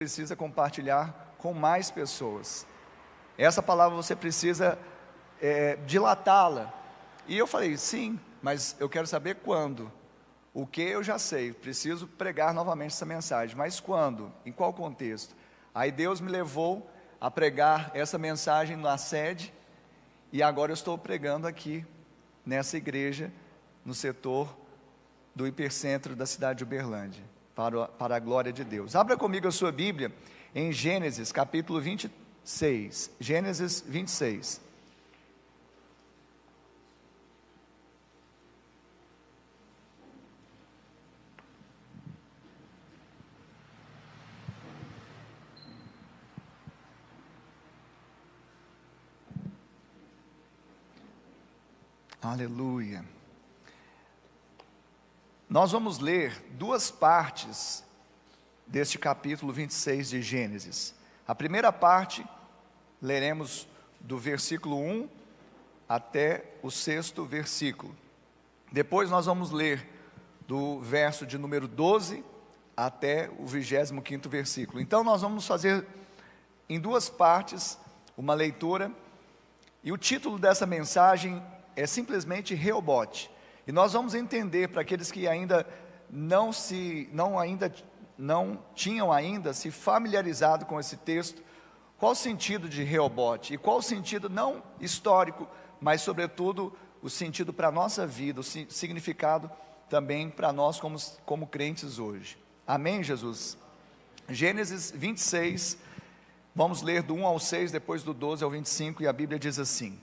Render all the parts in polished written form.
precisa compartilhar com mais pessoas. Essa palavra você precisa dilatá-la. E eu falei, sim, mas eu quero saber quando. O que eu já sei, preciso pregar novamente essa mensagem, mas quando? Em qual contexto? Aí Deus me levou a pregar essa mensagem na sede, e agora eu estou pregando aqui, nessa igreja, no setor do hipercentro da cidade de Uberlândia, para a glória de Deus. Abra comigo a sua Bíblia em Gênesis capítulo 26, Gênesis 26. Aleluia. Nós vamos ler duas partes deste capítulo 26 de Gênesis. A primeira parte, leremos do versículo 1 até o 6º versículo. Depois nós vamos ler do verso de número 12 até o 25º versículo. Então nós vamos fazer em duas partes uma leitura, e o título dessa mensagem é simplesmente Reobote. E nós vamos entender, para aqueles que ainda não tinham ainda se familiarizado com esse texto, qual o sentido de Reobote, e qual o sentido não histórico, mas sobretudo o sentido para a nossa vida, o significado também para nós como crentes hoje. Amém, Jesus? Gênesis 26, vamos ler do 1 ao 6, depois do 12 ao 25, e a Bíblia diz assim: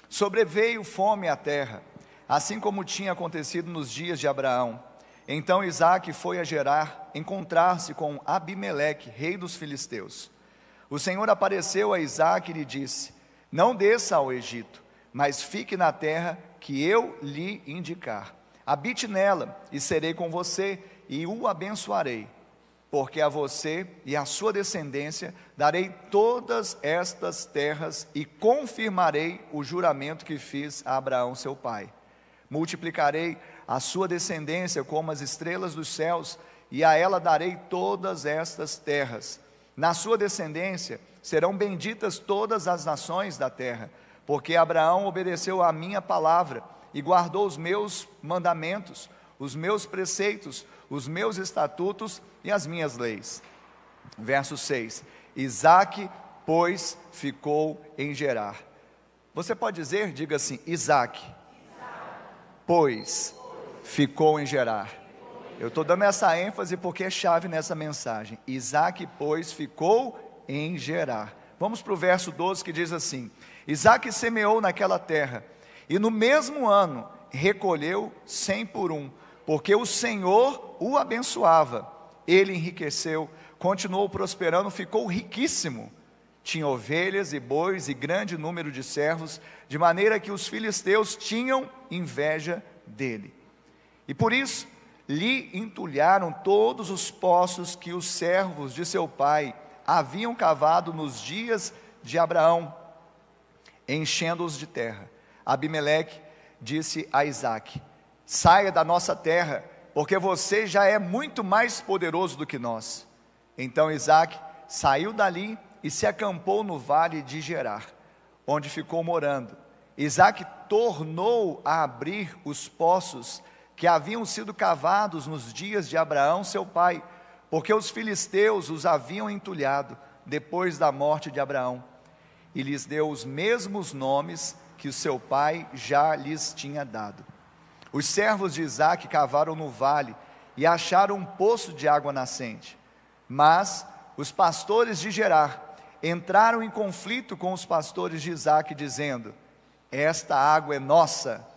Sobreveio fome à terra, assim como tinha acontecido nos dias de Abraão. Então Isaque foi a Gerar, encontrar-se com Abimeleque, rei dos filisteus. O Senhor apareceu a Isaque e lhe disse: Não desça ao Egito, mas fique na terra que eu lhe indicar. Habite nela, e serei com você, e o abençoarei. Porque a você e à sua descendência darei todas estas terras, e confirmarei o juramento que fiz a Abraão seu pai. Multiplicarei a sua descendência como as estrelas dos céus, e a ela darei todas estas terras. Na sua descendência serão benditas todas as nações da terra, porque Abraão obedeceu à minha palavra, e guardou os meus mandamentos, os meus preceitos, os meus estatutos e as minhas leis. Verso 6, Isaque, pois, ficou em Gerar. Você pode dizer, diga assim, Isaque, pois, ficou em Gerar. Eu estou dando essa ênfase porque é chave nessa mensagem. Isaque, pois, ficou em Gerar. Vamos para o verso 12 que diz assim: Isaque semeou naquela terra, e no mesmo ano recolheu 100 por 1, porque o Senhor o abençoava. Ele enriqueceu, continuou prosperando, ficou riquíssimo. Tinha ovelhas e bois e grande número de servos, de maneira que os filisteus tinham inveja dele. E por isso lhe entulharam todos os poços que os servos de seu pai haviam cavado nos dias de Abraão, enchendo-os de terra. Abimeleque disse a Isaque: Saia da nossa terra, porque você já é muito mais poderoso do que nós. Então Isaque saiu dali e se acampou no vale de Gerar, onde ficou morando. Isaque tornou a abrir os poços que haviam sido cavados nos dias de Abraão seu pai, porque os filisteus os haviam entulhado depois da morte de Abraão, e lhes deu os mesmos nomes que o seu pai já lhes tinha dado. Os servos de Isaque cavaram no vale e acharam um poço de água nascente. Mas os pastores de Gerar entraram em conflito com os pastores de Isaque, dizendo: Esta água é nossa.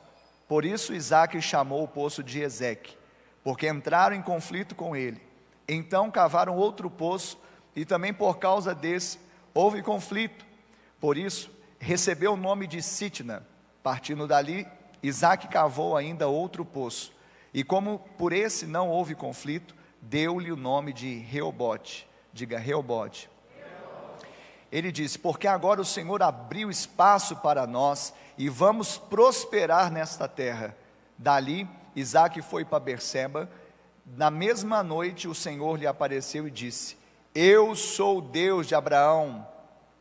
Por isso Isaque chamou o poço de Ezeque, porque entraram em conflito com ele. Então cavaram outro poço, e também por causa desse houve conflito. Por isso recebeu o nome de Sitna. Partindo dali, Isaque cavou ainda outro poço, e como por esse não houve conflito, deu-lhe o nome de Reobote. Diga Reobote. Ele disse: Porque agora o Senhor abriu espaço para nós, e vamos prosperar nesta terra. Dali, Isaque foi para Berseba. Na mesma noite o Senhor lhe apareceu e disse: eu sou o Deus de Abraão,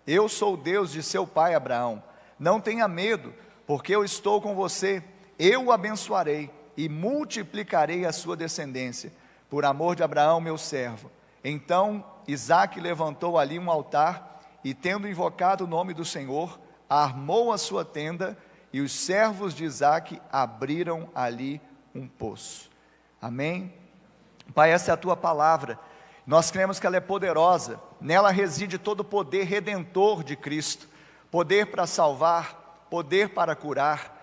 eu sou o Deus de seu pai Abraão. Não tenha medo, porque eu estou com você. Eu o abençoarei e multiplicarei a sua descendência, por amor de Abraão, meu servo. Então Isaque levantou ali um altar, e tendo invocado o nome do Senhor, armou a sua tenda, e os servos de Isaque abriram ali um poço. Amém? Pai, essa é a tua palavra. Nós cremos que ela é poderosa. Nela reside todo o poder redentor de Cristo. Poder para salvar, poder para curar,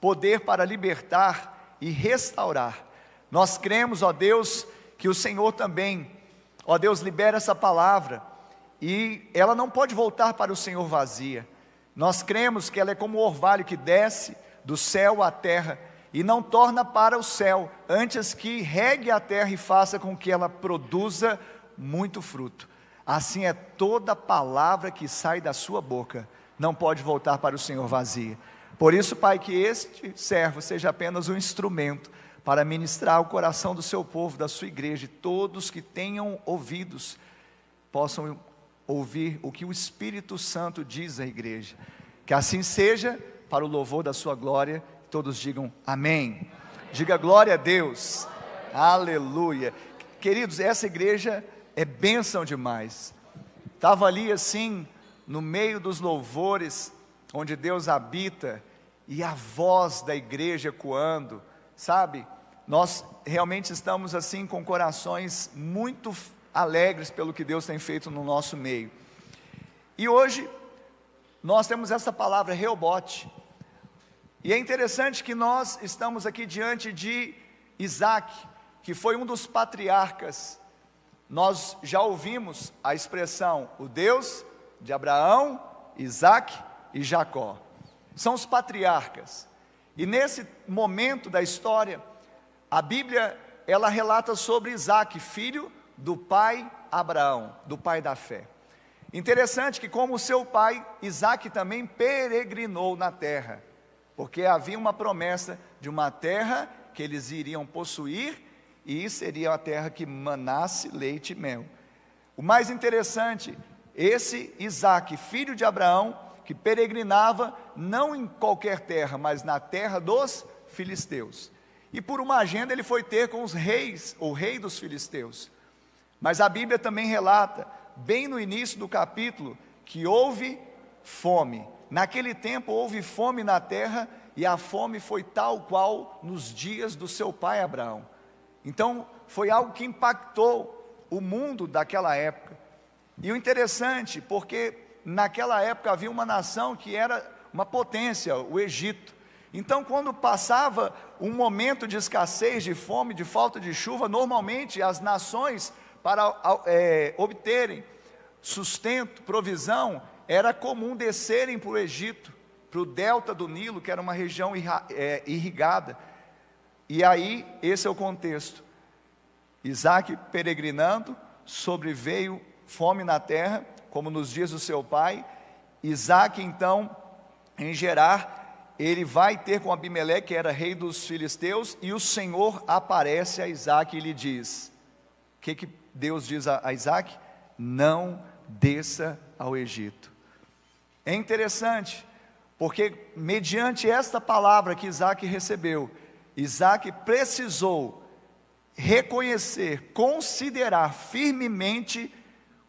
poder para libertar e restaurar. Nós cremos, ó Deus, que o Senhor também, ó Deus, libera essa palavra, e ela não pode voltar para o Senhor vazia. Nós cremos que ela é como o orvalho que desce do céu à terra, e não torna para o céu, antes que regue a terra e faça com que ela produza muito fruto. Assim é toda palavra que sai da sua boca, não pode voltar para o Senhor vazia. Por isso, Pai, que este servo seja apenas um instrumento para ministrar o coração do seu povo, da sua igreja, e todos que tenham ouvidos possam ouvir o que o Espírito Santo diz à igreja. Que assim seja, para o louvor da sua glória. Todos digam amém. Diga glória a Deus. Aleluia. Queridos, essa igreja é bênção demais. Estava ali assim, no meio dos louvores, onde Deus habita, e a voz da igreja ecoando, sabe? Nós realmente estamos assim com corações muito alegres pelo que Deus tem feito no nosso meio. E hoje nós temos essa palavra Reobote. E é interessante que nós estamos aqui diante de Isaque, que foi um dos patriarcas. Nós já ouvimos a expressão, o Deus de Abraão, Isaque e Jacó. São os patriarcas. E nesse momento da história, a Bíblia, ela relata sobre Isaque, filho do pai Abraão, do pai da fé. Interessante que, como seu pai, Isaque também peregrinou na terra, porque havia uma promessa de uma terra que eles iriam possuir, e seria a terra que manasse leite e mel. O mais interessante, esse Isaque, filho de Abraão, que peregrinava não em qualquer terra, mas na terra dos filisteus. E por uma agenda ele foi ter com os reis, o rei dos filisteus. Mas a Bíblia também relata, bem no início do capítulo, que houve fome. Naquele tempo houve fome na terra, e a fome foi tal qual nos dias do seu pai Abraão. Então foi algo que impactou o mundo daquela época. E o interessante, porque naquela época havia uma nação que era uma potência, o Egito. Então quando passava um momento de escassez, de fome, de falta de chuva, normalmente as nações, para obterem sustento, provisão, era comum descerem para o Egito, para o delta do Nilo, que era uma região irrigada. E aí, esse é o contexto. Isaque peregrinando, sobreveio fome na terra, como nos dias do seu pai. Isaque então, em Gerar, ele vai ter com Abimeleque, que era rei dos filisteus, e o Senhor aparece a Isaque e lhe diz, o que Deus diz a Isaque? Não desça ao Egito. É interessante, porque mediante esta palavra que Isaque recebeu, Isaque precisou reconhecer, considerar firmemente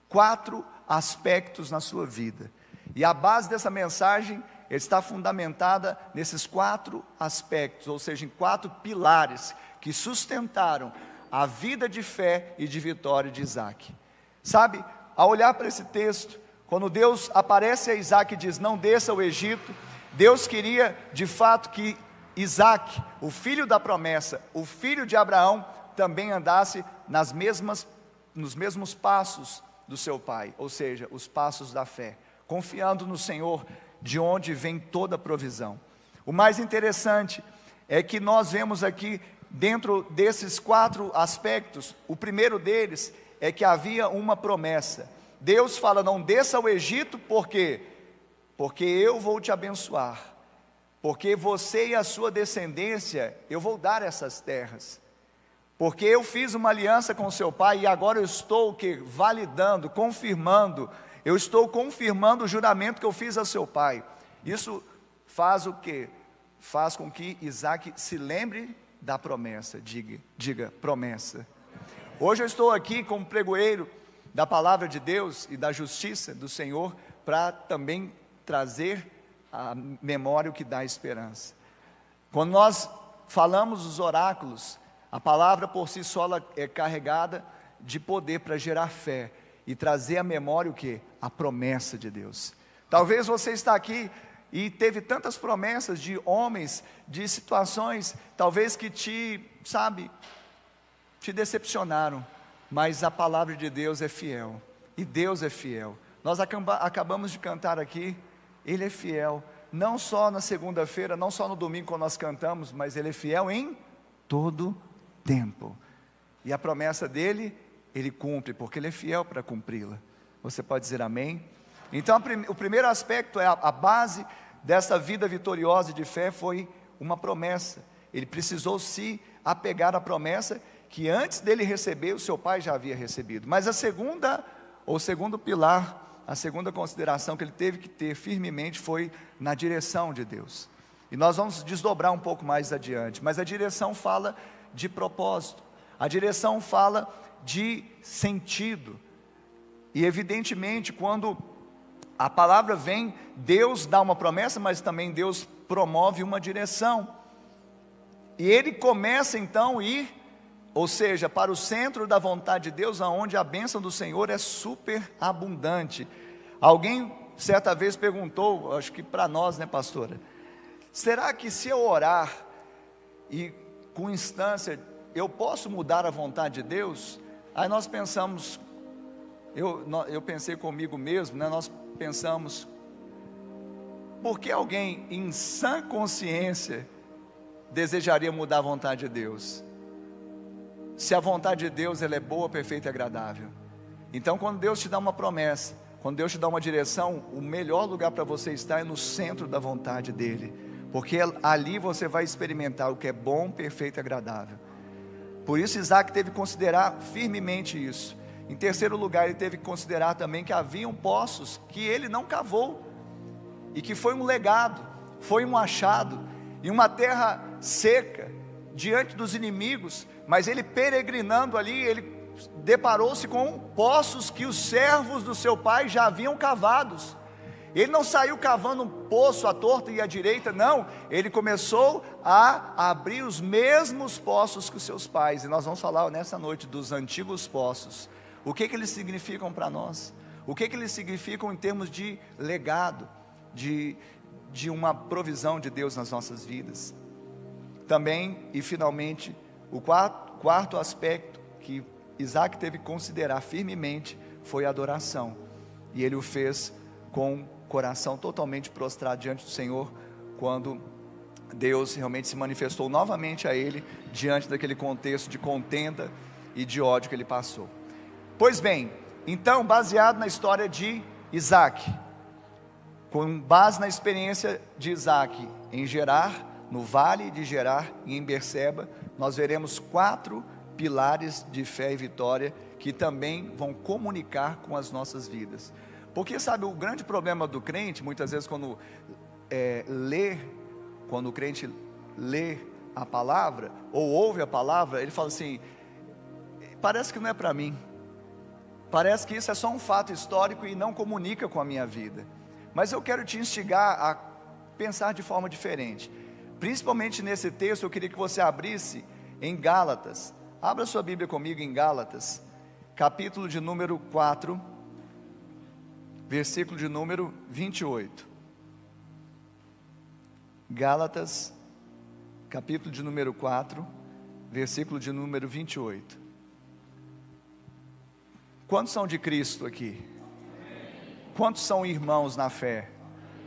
4 aspectos na sua vida. E a base dessa mensagem está fundamentada nesses 4 aspectos, ou seja, em 4 pilares que sustentaram a vida de fé e de vitória de Isaque. Sabe, ao olhar para esse texto, quando Deus aparece a Isaque e diz, não desça ao Egito, Deus queria de fato que Isaque, o filho da promessa, o filho de Abraão, também andasse nos mesmos passos do seu pai, ou seja, os passos da fé, confiando no Senhor, de onde vem toda a provisão. O mais interessante é que nós vemos aqui, dentro desses 4 aspectos, o primeiro deles é que havia uma promessa. Deus fala, não desça ao Egito, por quê? Porque eu vou te abençoar, porque você e a sua descendência, eu vou dar essas terras. porque eu fiz uma aliança com seu pai e agora eu estou o quê? Validando, confirmando, eu estou confirmando o juramento que eu fiz a seu pai. Isso faz o quê? Faz com que Isaac se lembre da promessa, diga promessa. Hoje eu estou aqui como pregoeiro da palavra de Deus e da justiça do Senhor, para também trazer a memória o que dá esperança. Quando nós falamos os oráculos, a palavra por si só ela é carregada de poder para gerar fé e trazer à memória o que? A promessa de Deus. Talvez você está aqui e teve tantas promessas de homens, de situações, talvez que te decepcionaram, mas a palavra de Deus é fiel, e Deus é fiel. Nós acabamos de cantar aqui, Ele é fiel, não só na segunda-feira, não só no domingo quando nós cantamos, mas Ele é fiel em todo tempo, e a promessa dEle, Ele cumpre, porque Ele é fiel para cumpri-la. Você pode dizer amém? Então o primeiro aspecto, a base dessa vida vitoriosa de fé foi uma promessa. Ele precisou se apegar à promessa que antes dele receber, o seu pai já havia recebido. Mas o segundo pilar, a segunda consideração que ele teve que ter firmemente foi na direção de Deus. E nós vamos desdobrar um pouco mais adiante, mas a direção fala de propósito, a direção fala de sentido. E evidentemente quando a palavra vem, Deus dá uma promessa, mas também Deus promove uma direção. E ele começa então a ir, ou seja, para o centro da vontade de Deus, aonde a bênção do Senhor é super abundante. Alguém certa vez perguntou, acho que para nós, né, pastora? Será que se eu orar e com instância, eu posso mudar a vontade de Deus? Aí nós pensamos, eu pensei comigo mesmo, né, nós pensamos, por que alguém em sã consciência desejaria mudar a vontade de Deus? Se a vontade de Deus ela é boa, perfeita e agradável. Então quando Deus te dá uma promessa, quando Deus te dá uma direção, o melhor lugar para você estar é no centro da vontade dEle, porque ali você vai experimentar o que é bom, perfeito e agradável. Por isso Isaac teve que considerar firmemente isso. Em terceiro lugar, ele teve que considerar também que haviam poços que ele não cavou, e que foi um legado, foi um achado, em uma terra seca, diante dos inimigos, mas ele peregrinando ali, ele deparou-se com poços que os servos do seu pai já haviam cavados. Ele não saiu cavando um poço à torta e à direita, não, ele começou a abrir os mesmos poços que os seus pais, e nós vamos falar nessa noite dos antigos poços. O que eles significam para nós? O que eles significam em termos de legado, de uma provisão de Deus nas nossas vidas? Também, e finalmente, o quarto aspecto que Isaac teve que considerar firmemente foi a adoração. E ele o fez com o coração totalmente prostrado diante do Senhor, quando Deus realmente se manifestou novamente a ele, diante daquele contexto de contenda e de ódio que ele passou. Pois bem, então, baseado na história de Isaac, com base na experiência de Isaac em Gerar, no vale de Gerar e em Berseba, nós veremos 4 pilares de fé e vitória que também vão comunicar com as nossas vidas. Porque sabe, o grande problema do crente, muitas vezes quando o crente lê a palavra, ou ouve a palavra, ele fala assim, parece que não é para mim, parece que isso é só um fato histórico e não comunica com a minha vida. Mas eu quero te instigar a pensar de forma diferente. Principalmente nesse texto, eu queria que você abrisse em Gálatas. Abra sua Bíblia comigo em Gálatas, capítulo de número 4, versículo de número 28. Gálatas, capítulo de número 4, versículo de número 28. Quantos são de Cristo aqui? Quantos são irmãos na fé?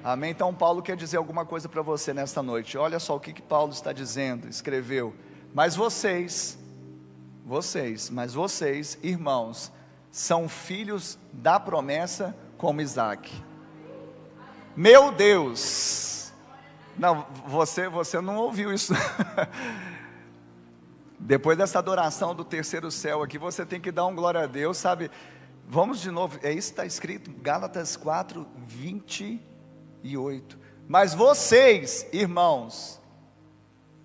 Amém? Então Paulo quer dizer alguma coisa para você nesta noite. Olha só o que Paulo está dizendo, escreveu. Mas vocês, irmãos, são filhos da promessa como Isaac. Meu Deus! Não, você não ouviu isso. Depois dessa adoração do terceiro céu aqui, você tem que dar um glória a Deus, sabe? Vamos de novo, é isso que está escrito, Gálatas 4, 28. Mas vocês, irmãos,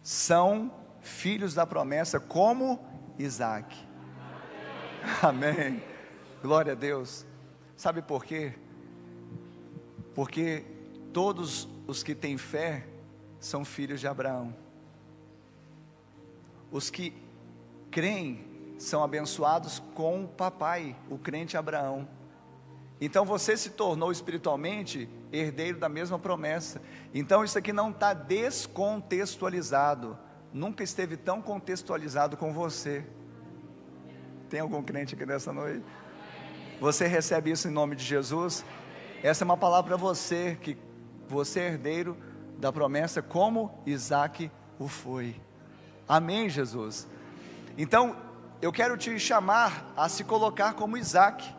são filhos da promessa como Isaac. Amém. Glória a Deus. Sabe por quê? Porque todos os que têm fé são filhos de Abraão. Os que creem são abençoados com o papai, o crente Abraão. Então você se tornou espiritualmente herdeiro da mesma promessa. Então isso aqui não está descontextualizado. Nunca esteve tão contextualizado com você. Tem algum crente aqui nessa noite? Você recebe isso em nome de Jesus? Essa é uma palavra para você, que você é herdeiro da promessa como Isaac o foi. Amém, Jesus? Então, eu quero te chamar a se colocar como Isaac,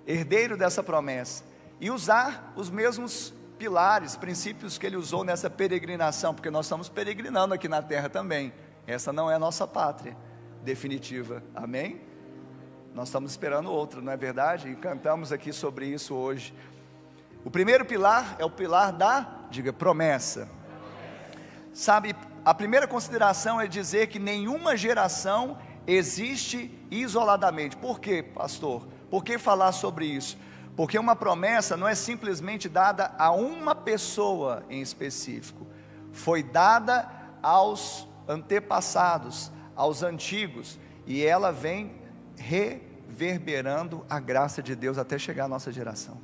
herdeiro dessa promessa, e usar os mesmos pilares, princípios que ele usou nessa peregrinação, porque nós estamos peregrinando aqui na terra também. Essa não é a nossa pátria definitiva, amém? Nós estamos esperando outra, não é verdade? E cantamos aqui sobre isso hoje. O primeiro pilar é o pilar da, diga, promessa. Sabe, a primeira consideração é dizer que nenhuma geração existe isoladamente. Por quê, pastor? Por que falar sobre isso? Porque uma promessa não é simplesmente dada a uma pessoa em específico. Foi dada aos antepassados, aos antigos, e ela vem reverberando a graça de Deus até chegar à nossa geração.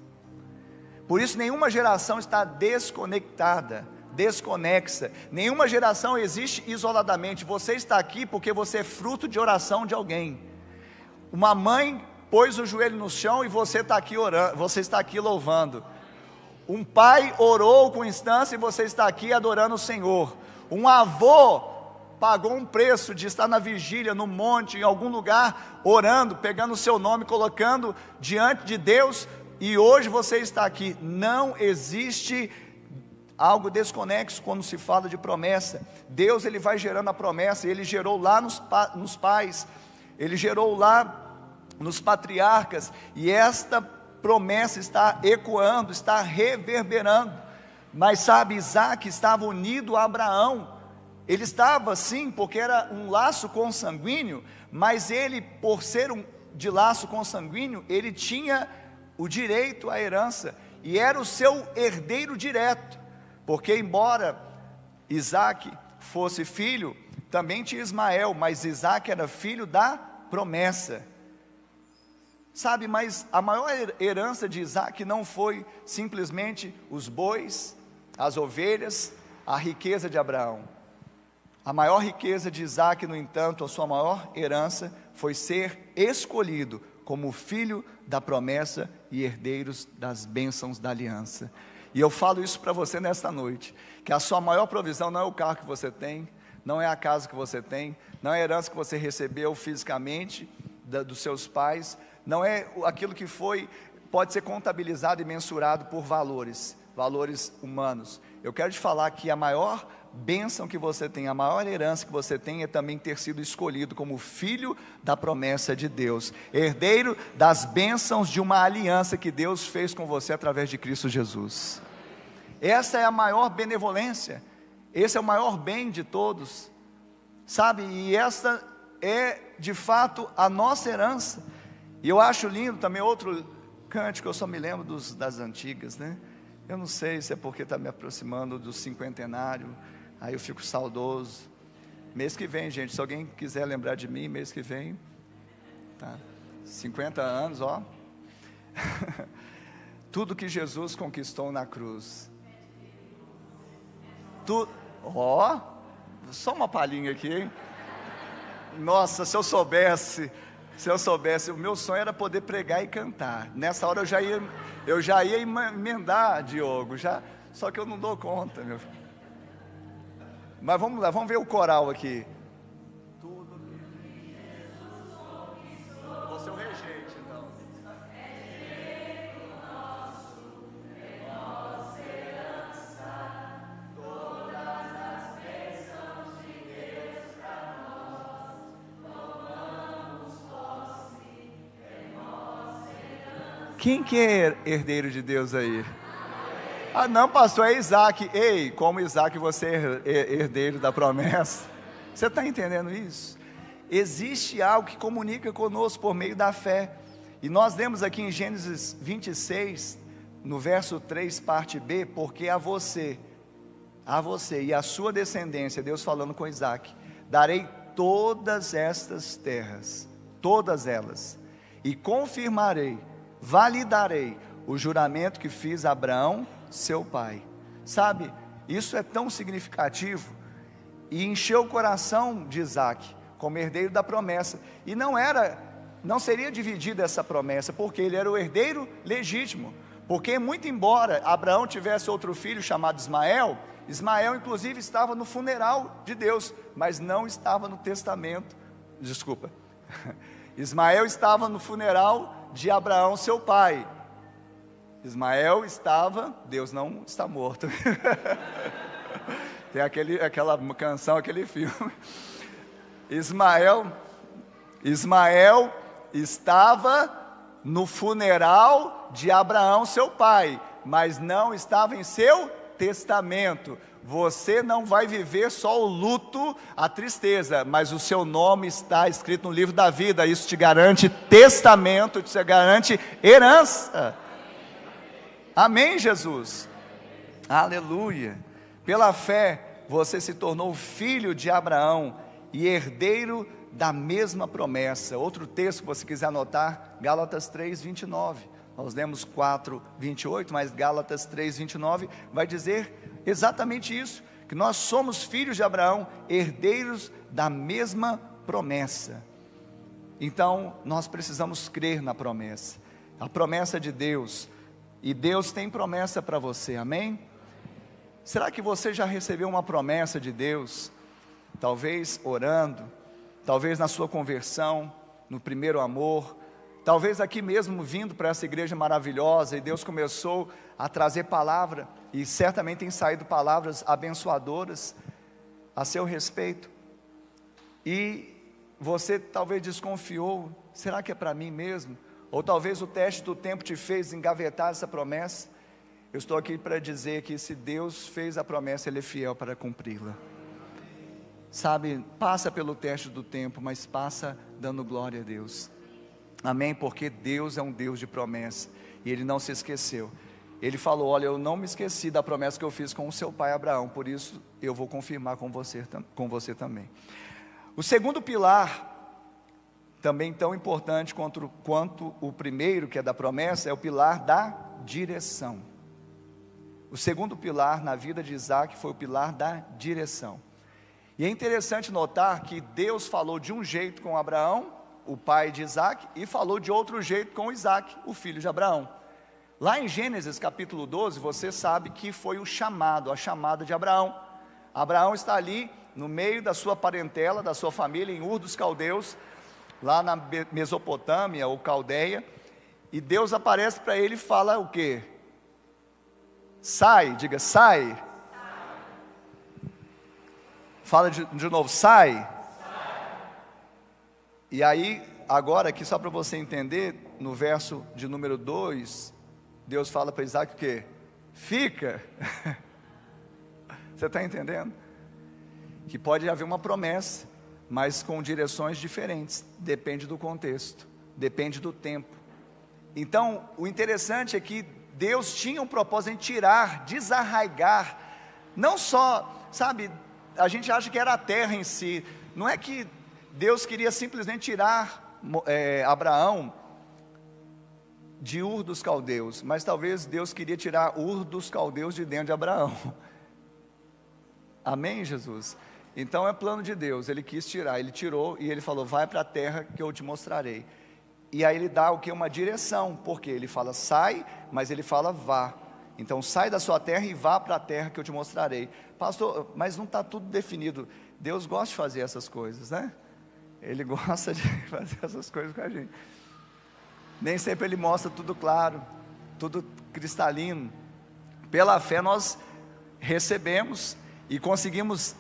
Por isso nenhuma geração está desconectada, desconexa. Nenhuma geração existe isoladamente. Você está aqui porque você é fruto de oração de alguém. Uma mãe pôs o joelho no chão e você está aqui orando, você está aqui louvando. Um pai orou com instância e você está aqui adorando o Senhor. Um avô pagou um preço de estar na vigília, no monte, em algum lugar, orando, pegando o seu nome, colocando diante de Deus, e hoje você está aqui. Não existe algo desconexo quando se fala de promessa. Deus, ele vai gerando a promessa. Ele gerou lá nos pais, ele gerou lá nos patriarcas, e esta promessa está ecoando, está reverberando. Mas sabe, Isaac estava unido a Abraão. Ele estava sim, porque era um laço consanguíneo, mas ele, por ser de laço consanguíneo, ele tinha o direito à herança, e era o seu herdeiro direto. Porque embora Isaac fosse filho, também tinha Ismael, mas Isaac era filho da promessa. Sabe, mas a maior herança de Isaac não foi simplesmente os bois, as ovelhas, a riqueza de Abraão. A maior riqueza de Isaac, no entanto, a sua maior herança foi ser escolhido como filho da promessa e herdeiros das bênçãos da aliança. E eu falo isso para você nesta noite, que a sua maior provisão não é o carro que você tem, não é a casa que você tem, não é a herança que você recebeu fisicamente dos seus pais, não é aquilo que pode ser contabilizado e mensurado por valores humanos. Eu quero te falar que a maior bênção que você tem, a maior herança que você tem é também ter sido escolhido como filho da promessa de Deus, herdeiro das bênçãos de uma aliança que Deus fez com você através de Cristo Jesus. Essa é a maior benevolência, esse é o maior bem de todos, sabe? E esta é de fato a nossa herança. E eu acho lindo também outro cântico, eu só me lembro das antigas, né? Eu não sei se é porque está me aproximando do cinquentenário, aí eu fico saudoso. Mês que vem, gente, se alguém quiser lembrar de mim, mês que vem, tá? 50 anos, ó. Tudo que Jesus conquistou na cruz. Ó, só uma palhinha aqui, hein? Nossa, se eu soubesse, o meu sonho era poder pregar e cantar. Nessa hora eu já ia emendar, Diogo, só que eu não dou conta, meu filho. Mas vamos lá, vamos ver o coral aqui. Tudo que Jesus conquistou. Você é o regente, então. É direito nosso, é nossa herança, todas as bênçãos de Deus para nós. Quem que é herdeiro de Deus aí? Ah não, pastor, é Isaac. Ei, como Isaac você é herdeiro da promessa? Você está entendendo isso? Existe algo que comunica conosco por meio da fé. E nós lemos aqui em Gênesis 26, no verso 3, parte B, porque a você e a sua descendência, Deus falando com Isaac, darei todas estas terras, todas elas, e confirmarei, validarei o juramento que fiz a Abraão, seu pai. Sabe, isso é tão significativo, e encheu o coração de Isaac, como herdeiro da promessa, e não seria dividida essa promessa, porque ele era o herdeiro legítimo, porque muito embora Abraão tivesse outro filho chamado Ismael, Ismael inclusive estava no funeral de Deus, mas não estava no testamento, Ismael estava no funeral de Abraão seu pai, Ismael estava, Deus não está morto, tem aquela canção, aquele filme, Ismael estava no funeral de Abraão seu pai, mas não estava em seu testamento. Você não vai viver só o luto, a tristeza, mas o seu nome está escrito no livro da vida. Isso te garante testamento, te garante herança. Amém, Jesus? Aleluia. Pela fé você se tornou filho de Abraão e herdeiro da mesma promessa. Outro texto que você quiser anotar, Gálatas 3:29. Nós lemos 4:28, mas Gálatas 3:29 vai dizer exatamente isso, que nós somos filhos de Abraão, herdeiros da mesma promessa. Então nós precisamos crer na promessa, a promessa de Deus, e Deus tem promessa para você, amém? Será que você já recebeu uma promessa de Deus? Talvez orando, talvez na sua conversão, no primeiro amor, talvez aqui mesmo vindo para essa igreja maravilhosa, e Deus começou a trazer palavra, e certamente tem saído palavras abençoadoras a seu respeito, e você talvez desconfiou, será que é para mim mesmo? Ou talvez o teste do tempo te fez engavetar essa promessa. Eu estou aqui para dizer que se Deus fez a promessa, Ele é fiel para cumpri-la. Sabe, passa pelo teste do tempo, mas passa dando glória a Deus. Amém? Porque Deus é um Deus de promessa, e Ele não se esqueceu. Ele falou, olha, eu não me esqueci da promessa que eu fiz com o seu pai Abraão, por isso eu vou confirmar com você também. O segundo pilar, também tão importante quanto o primeiro, que é da promessa, é o pilar da direção. O segundo pilar na vida de Isaac foi o pilar da direção. E é interessante notar que Deus falou de um jeito com Abraão, o pai de Isaac, e falou de outro jeito com Isaac, o filho de Abraão. Lá em Gênesis capítulo 12, você sabe que foi a chamada de Abraão. Abraão está ali no meio da sua parentela, da sua família, em Ur dos Caldeus, lá na Mesopotâmia ou Caldeia, e Deus aparece para ele e fala o quê? Sai, diga sai. Fala de novo, sai. E aí, agora aqui só para você entender, no verso de número 2, Deus fala para Isaac o quê? Fica. Você está entendendo? Que pode haver uma promessa, mas com direções diferentes, depende do contexto, depende do tempo. Então, o interessante é que Deus tinha um propósito em tirar, desarraigar, não só, sabe, a gente acha que era a terra em si, não é que Deus queria simplesmente tirar Abraão de Ur dos Caldeus, mas talvez Deus queria tirar Ur dos Caldeus de dentro de Abraão. Amém, Jesus? Então é plano de Deus, Ele quis tirar, Ele tirou e Ele falou, vai para a terra que eu te mostrarei. E aí Ele dá o que? Uma direção, porque Ele fala sai, mas Ele fala vá. Então sai da sua terra e vá para a terra que eu te mostrarei. Pastor, mas não está tudo definido. Deus gosta de fazer essas coisas, né? Ele gosta de fazer essas coisas com a gente. Nem sempre Ele mostra tudo claro, tudo cristalino. Pela fé nós recebemos e conseguimos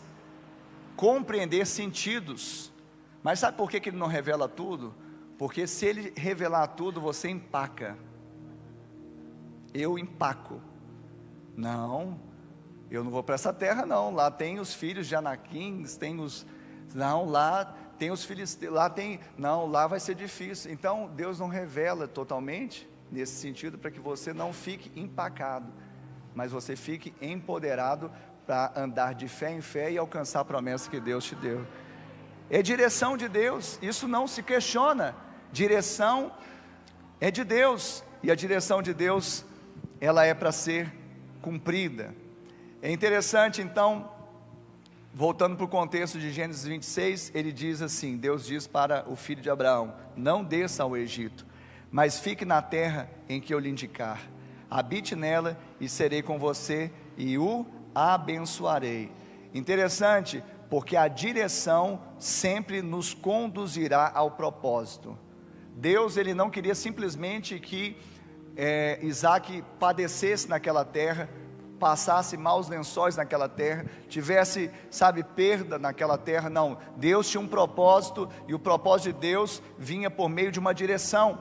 compreender sentidos. Mas sabe por que Ele não revela tudo? Porque se Ele revelar tudo, você empaca. eu empaco. Não, eu não vou para essa terra não, lá tem os filhos de Anakim, lá tem os filisteus, lá vai ser difícil. Então Deus não revela totalmente nesse sentido, para que você não fique empacado, mas você fique empoderado para andar de fé em fé e alcançar a promessa que Deus te deu. É direção de Deus, isso não se questiona. Direção é de Deus, e a direção de Deus, ela é para ser cumprida. É interessante então, voltando para o contexto de Gênesis 26, ele diz assim, Deus diz para o filho de Abraão: não desça ao Egito, mas fique na terra em que eu lhe indicar, habite nela e serei com você e o abençoarei. Interessante, porque a direção sempre nos conduzirá ao propósito. Deus, ele não queria simplesmente que Isaac padecesse naquela terra, passasse maus lençóis naquela terra, tivesse, perda naquela terra. Não, Deus tinha um propósito, e o propósito de Deus vinha por meio de uma direção.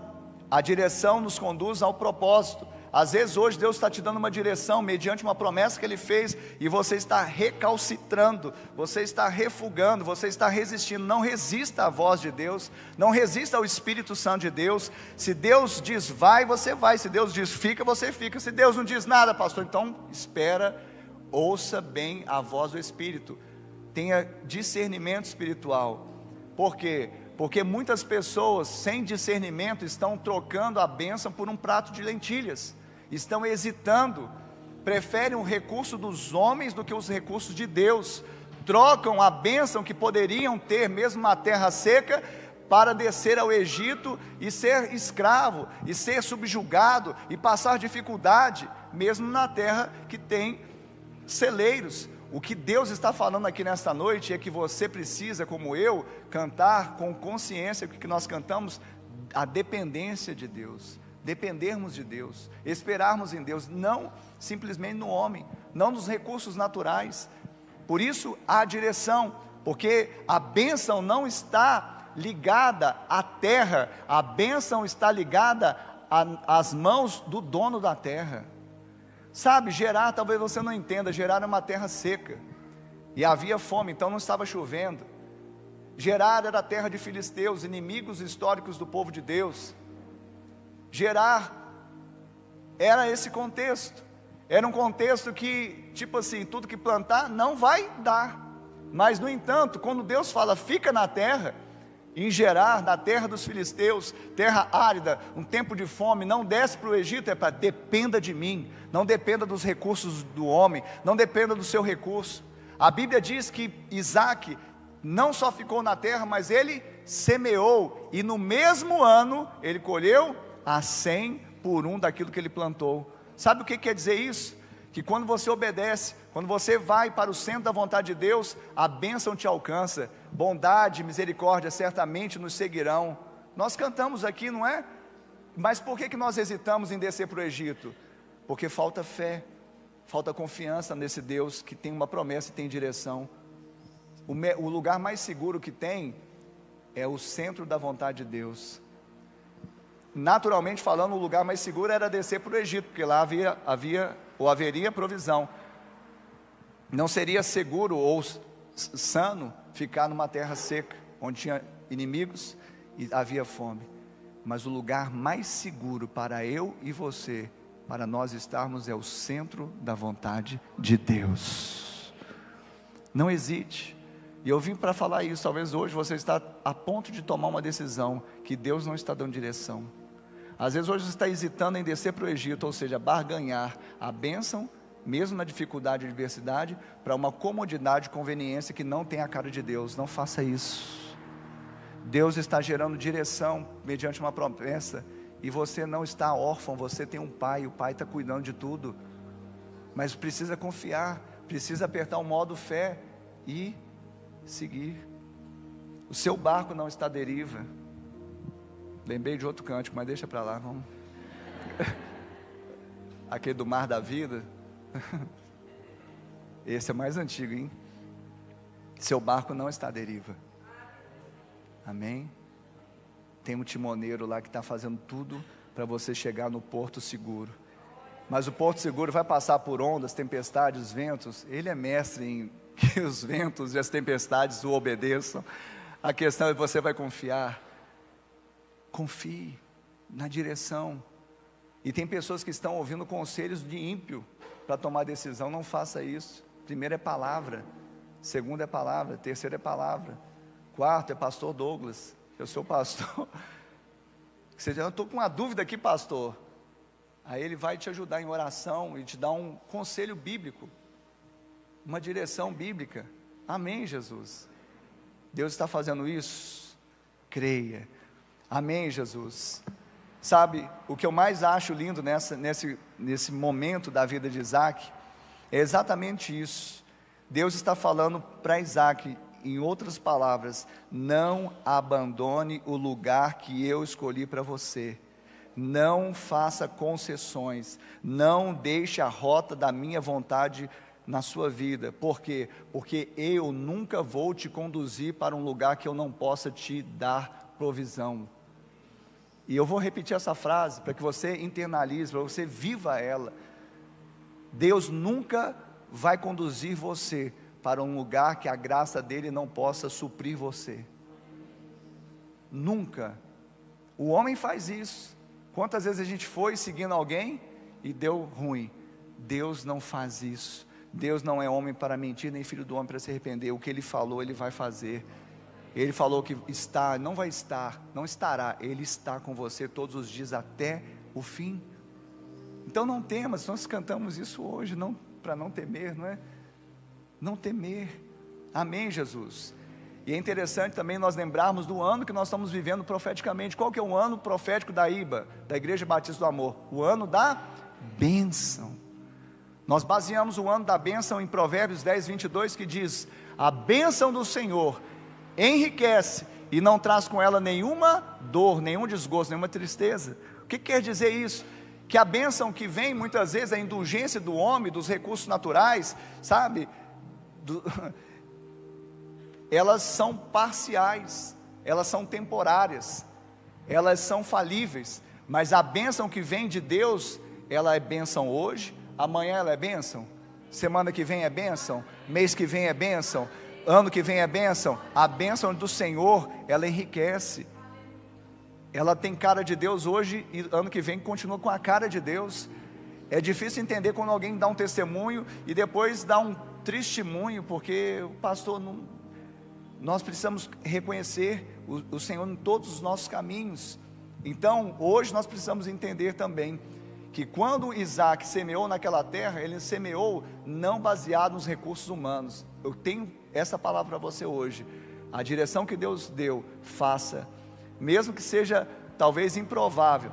A direção nos conduz ao propósito. Às vezes hoje Deus está te dando uma direção, mediante uma promessa que Ele fez, e você está recalcitrando, você está refugando, você está resistindo. Não resista à voz de Deus, não resista ao Espírito Santo de Deus. Se Deus diz vai, você vai. Se Deus diz fica, você fica. Se Deus não diz nada, pastor, então espera, ouça bem a voz do Espírito, tenha discernimento espiritual. Por quê? Porque muitas pessoas sem discernimento estão trocando a bênção por um prato de lentilhas, estão hesitando, preferem o recurso dos homens do que os recursos de Deus, trocam a bênção que poderiam ter mesmo na terra seca, para descer ao Egito e ser escravo, e ser subjugado, e passar dificuldade, mesmo na terra que tem celeiros. O que Deus está falando aqui nesta noite é que você precisa, como eu, cantar com consciência, que nós cantamos, a dependência de Deus, dependermos de Deus, esperarmos em Deus, não simplesmente no homem, não nos recursos naturais. Por isso a direção, porque a bênção não está ligada à terra, a bênção está ligada às mãos do dono da terra. Gerar, talvez você não entenda, Gerar é uma terra seca, e havia fome, então não estava chovendo. Gerar era a terra de filisteus, inimigos históricos do povo de Deus. Gerar era esse contexto, era um contexto que, tudo que plantar não vai dar. Mas no entanto, quando Deus fala, fica na terra, em Gerar, na terra dos filisteus, terra árida, um tempo de fome, não desce para o Egito, é para dependa de mim, não dependa dos recursos do homem, não dependa do seu recurso. A Bíblia diz que Isaac não só ficou na terra, mas ele semeou, e no mesmo ano ele colheu a 100 por 1 daquilo que ele plantou. Sabe o que quer dizer isso? Que quando você obedece, quando você vai para o centro da vontade de Deus, a bênção te alcança, bondade e misericórdia certamente nos seguirão. Nós cantamos aqui, não é? Mas por que nós hesitamos em descer para o Egito? Porque falta fé, falta confiança nesse Deus que tem uma promessa e tem direção. O lugar mais seguro que tem é o centro da vontade de Deus. Naturalmente falando, o lugar mais seguro era descer para o Egito, porque lá haveria provisão. Não seria seguro ou sano ficar numa terra seca, onde tinha inimigos e havia fome. Mas o lugar mais seguro para eu e você, para nós estarmos, é o centro da vontade de Deus. Não hesite. E eu vim para falar isso. Talvez hoje você está a ponto de tomar uma decisão que Deus não está dando direção. Às vezes hoje você está hesitando em descer para o Egito, ou seja, barganhar a bênção, mesmo na dificuldade e adversidade, para uma comodidade e conveniência que não tem a cara de Deus. Não faça isso. Deus está gerando direção mediante uma promessa, e você não está órfão, você tem um pai, o pai está cuidando de tudo, mas precisa confiar, precisa apertar o modo fé e seguir. O seu barco não está à deriva. Lembrei de outro cântico, mas deixa para lá, vamos. Aquele do mar da vida. Esse é mais antigo, hein? Seu barco não está à deriva. Amém? Tem um timoneiro lá que está fazendo tudo para você chegar no porto seguro. mas o porto seguro vai passar por ondas, tempestades, ventos. Ele é mestre em que os ventos e as tempestades o obedeçam. A questão é: você vai confiar? Confie na direção. E tem pessoas que estão ouvindo conselhos de ímpio para tomar decisão. Não faça isso. Primeiro é palavra, segundo é palavra, terceiro é palavra, quarto é pastor Douglas. Eu sou pastor. Você diz: eu estou com uma dúvida aqui, pastor. Aí ele vai te ajudar em oração e te dar um conselho bíblico, uma direção bíblica. Amém, Jesus. Deus está fazendo isso? Creia. Amém, Jesus. Sabe, o que eu mais acho lindo nesse momento da vida de Isaac, é exatamente isso. Deus está falando para Isaac, em outras palavras: não abandone o lugar que eu escolhi para você. Não faça concessões, não deixe a rota da minha vontade na sua vida. Por quê? Porque eu nunca vou te conduzir para um lugar que eu não possa te dar provisão. E eu vou repetir essa frase para que você internalize, para que você viva ela. Deus nunca vai conduzir você para um lugar que a graça dele não possa suprir você. Nunca. O homem faz isso. Quantas vezes a gente foi seguindo alguém e deu ruim? Deus não faz isso. Deus não é homem para mentir, nem filho do homem para se arrepender. O que ele falou, ele vai fazer. Ele falou que está, não vai estar, não estará. Ele está com você todos os dias até o fim. Então não temas. Nós cantamos isso hoje, não para não temer, não é? Não temer. Amém, Jesus. E é interessante também nós lembrarmos do ano que nós estamos vivendo profeticamente. Qual que é o ano profético da IBA, da Igreja Batista do Amor? O ano da bênção. Nós baseamos o ano da bênção em Provérbios 10, 22, que diz: a bênção do Senhor enriquece e não traz com ela nenhuma dor, nenhum desgosto, nenhuma tristeza. O que quer dizer isso? Que a bênção que vem muitas vezes, a indulgência do homem, dos recursos naturais, sabe? Elas são parciais, elas são temporárias, elas são falíveis, mas a bênção que vem de Deus, ela é bênção hoje, amanhã ela é bênção, semana que vem é bênção, mês que vem é bênção, ano que vem é bênção. A bênção do Senhor, ela enriquece, ela tem cara de Deus hoje e ano que vem continua com a cara de Deus. É difícil entender quando alguém dá um testemunho e depois dá um testemunho, porque o pastor não... Nós precisamos reconhecer o Senhor em todos os nossos caminhos. Então, hoje nós precisamos entender também que quando Isaac semeou naquela terra, ele semeou não baseado nos recursos humanos. Eu tenho essa palavra para você hoje: a direção que Deus deu, faça, mesmo que seja talvez improvável,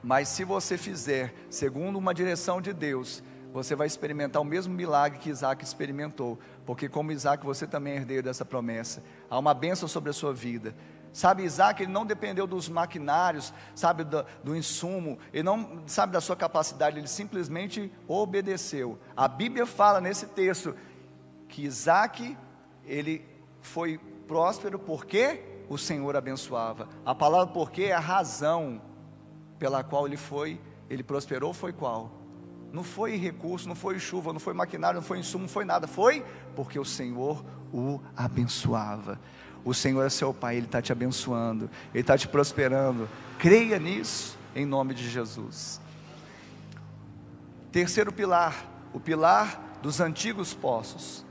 mas se você fizer segundo uma direção de Deus, você vai experimentar o mesmo milagre que Isaac experimentou, porque como Isaac você também é herdeiro dessa promessa. Há uma bênção sobre a sua vida. Sabe, Isaac, ele não dependeu dos maquinários, sabe, do insumo, ele não, sabe, da sua capacidade, ele simplesmente obedeceu. A Bíblia fala nesse texto, que Isaac, ele foi próspero porque o Senhor abençoava. A palavra porque é a razão pela qual ele prosperou, foi qual? Não foi recurso, não foi chuva, não foi maquinário, não foi insumo, não foi nada. Foi porque o Senhor o abençoava. O Senhor é seu Pai, Ele está te abençoando, Ele está te prosperando. Creia nisso, em nome de Jesus. Terceiro pilar, o pilar dos antigos poços.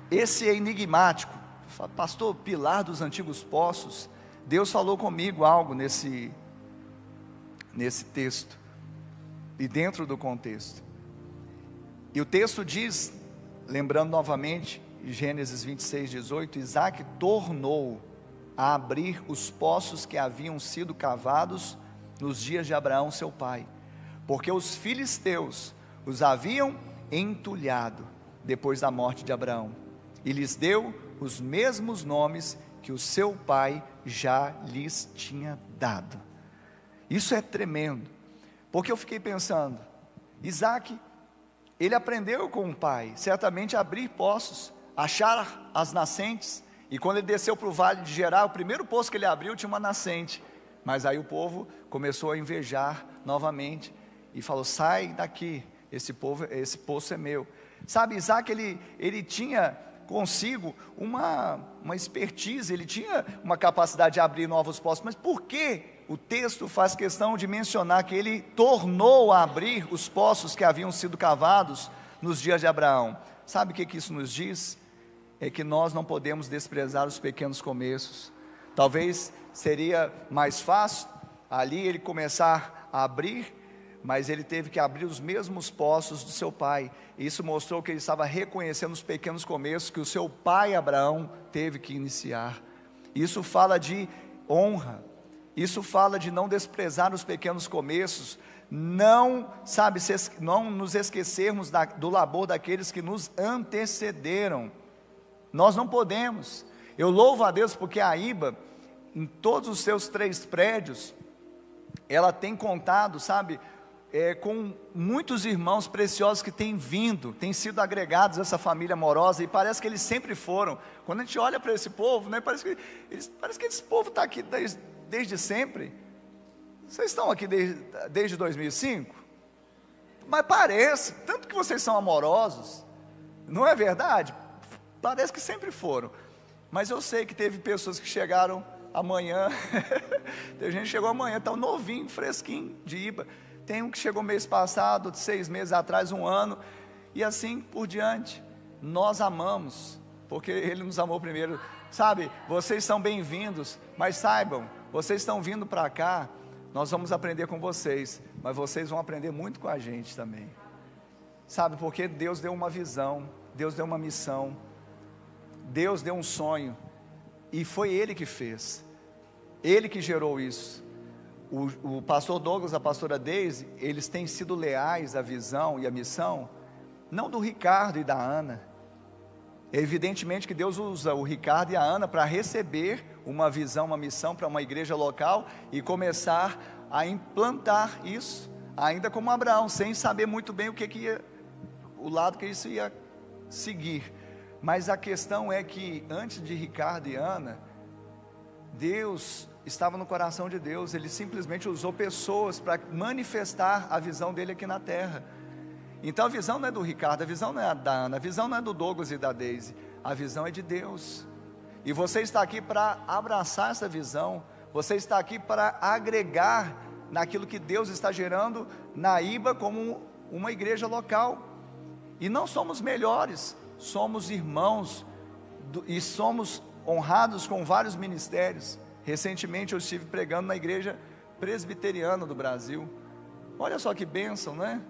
Esse é enigmático. Pastor, pilar dos antigos poços. Deus falou comigo algo nesse texto e dentro do contexto. E o texto diz, lembrando novamente, Gênesis 26, 18: Isaac tornou a abrir os poços que haviam sido cavados nos dias de Abraão seu pai, porque os filisteus os haviam entulhado depois da morte de Abraão, e lhes deu os mesmos nomes que o seu pai já lhes tinha dado. Isso é tremendo, porque eu fiquei pensando, Isaac, ele aprendeu com o pai, certamente a abrir poços, achar as nascentes, e quando ele desceu para o vale de Gerar, o primeiro poço que ele abriu tinha uma nascente, mas aí o povo começou a invejar novamente, e falou: sai daqui, esse poço é meu. Sabe, Isaac, ele tinha consigo uma expertise, ele tinha uma capacidade de abrir novos poços. Mas por que o texto faz questão de mencionar que ele tornou a abrir os poços que haviam sido cavados nos dias de Abraão? Sabe o que isso nos diz? É que nós não podemos desprezar os pequenos começos. Talvez seria mais fácil ali ele começar a abrir, mas ele teve que abrir os mesmos poços do seu pai. Isso mostrou que ele estava reconhecendo os pequenos começos que o seu pai Abraão teve que iniciar. Isso fala de honra, isso fala de não desprezar os pequenos começos, não nos esquecermos do labor daqueles que nos antecederam. Nós não podemos. Eu louvo a Deus porque a IBA, em todos os seus 3 prédios, ela tem contado, com muitos irmãos preciosos que têm têm sido agregados a essa família amorosa, e parece que eles sempre foram. Quando a gente olha para esse povo, né, parece que esse povo está aqui desde sempre. Vocês estão aqui desde 2005? Mas parece, tanto que vocês são amorosos, não é verdade? Parece que sempre foram. Mas eu sei que teve pessoas que chegaram amanhã, tem gente que chegou amanhã, está novinho, fresquinho, de IBA. Tem um que chegou mês passado, 6 meses atrás, 1 ano, e assim por diante. Nós amamos, porque Ele nos amou primeiro. Vocês são bem-vindos, mas saibam, vocês estão vindo para cá, nós vamos aprender com vocês, mas vocês vão aprender muito com a gente também. Porque Deus deu uma visão, Deus deu uma missão, Deus deu um sonho, e foi Ele que fez, Ele que gerou isso. O pastor Douglas, a pastora Deise, eles têm sido leais à visão e à missão, não do Ricardo e da Ana. Evidentemente que Deus usa o Ricardo e a Ana para receber uma visão, uma missão para uma igreja local e começar a implantar isso, ainda como Abraão, sem saber muito bem o lado que isso ia seguir. Mas a questão é que antes de Ricardo e Ana, Deus estava no coração de Deus. Ele simplesmente usou pessoas para manifestar a visão dele aqui na terra. Então a visão não é do Ricardo, a visão não é da Ana, a visão não é do Douglas e da Deise, a visão é de Deus. E você está aqui para abraçar essa visão, você está aqui para agregar naquilo que Deus está gerando na IBA como uma igreja local. E não somos melhores, somos irmãos e somos honrados com vários ministérios. Recentemente eu estive pregando na igreja presbiteriana do Brasil. Olha só que bênção, né?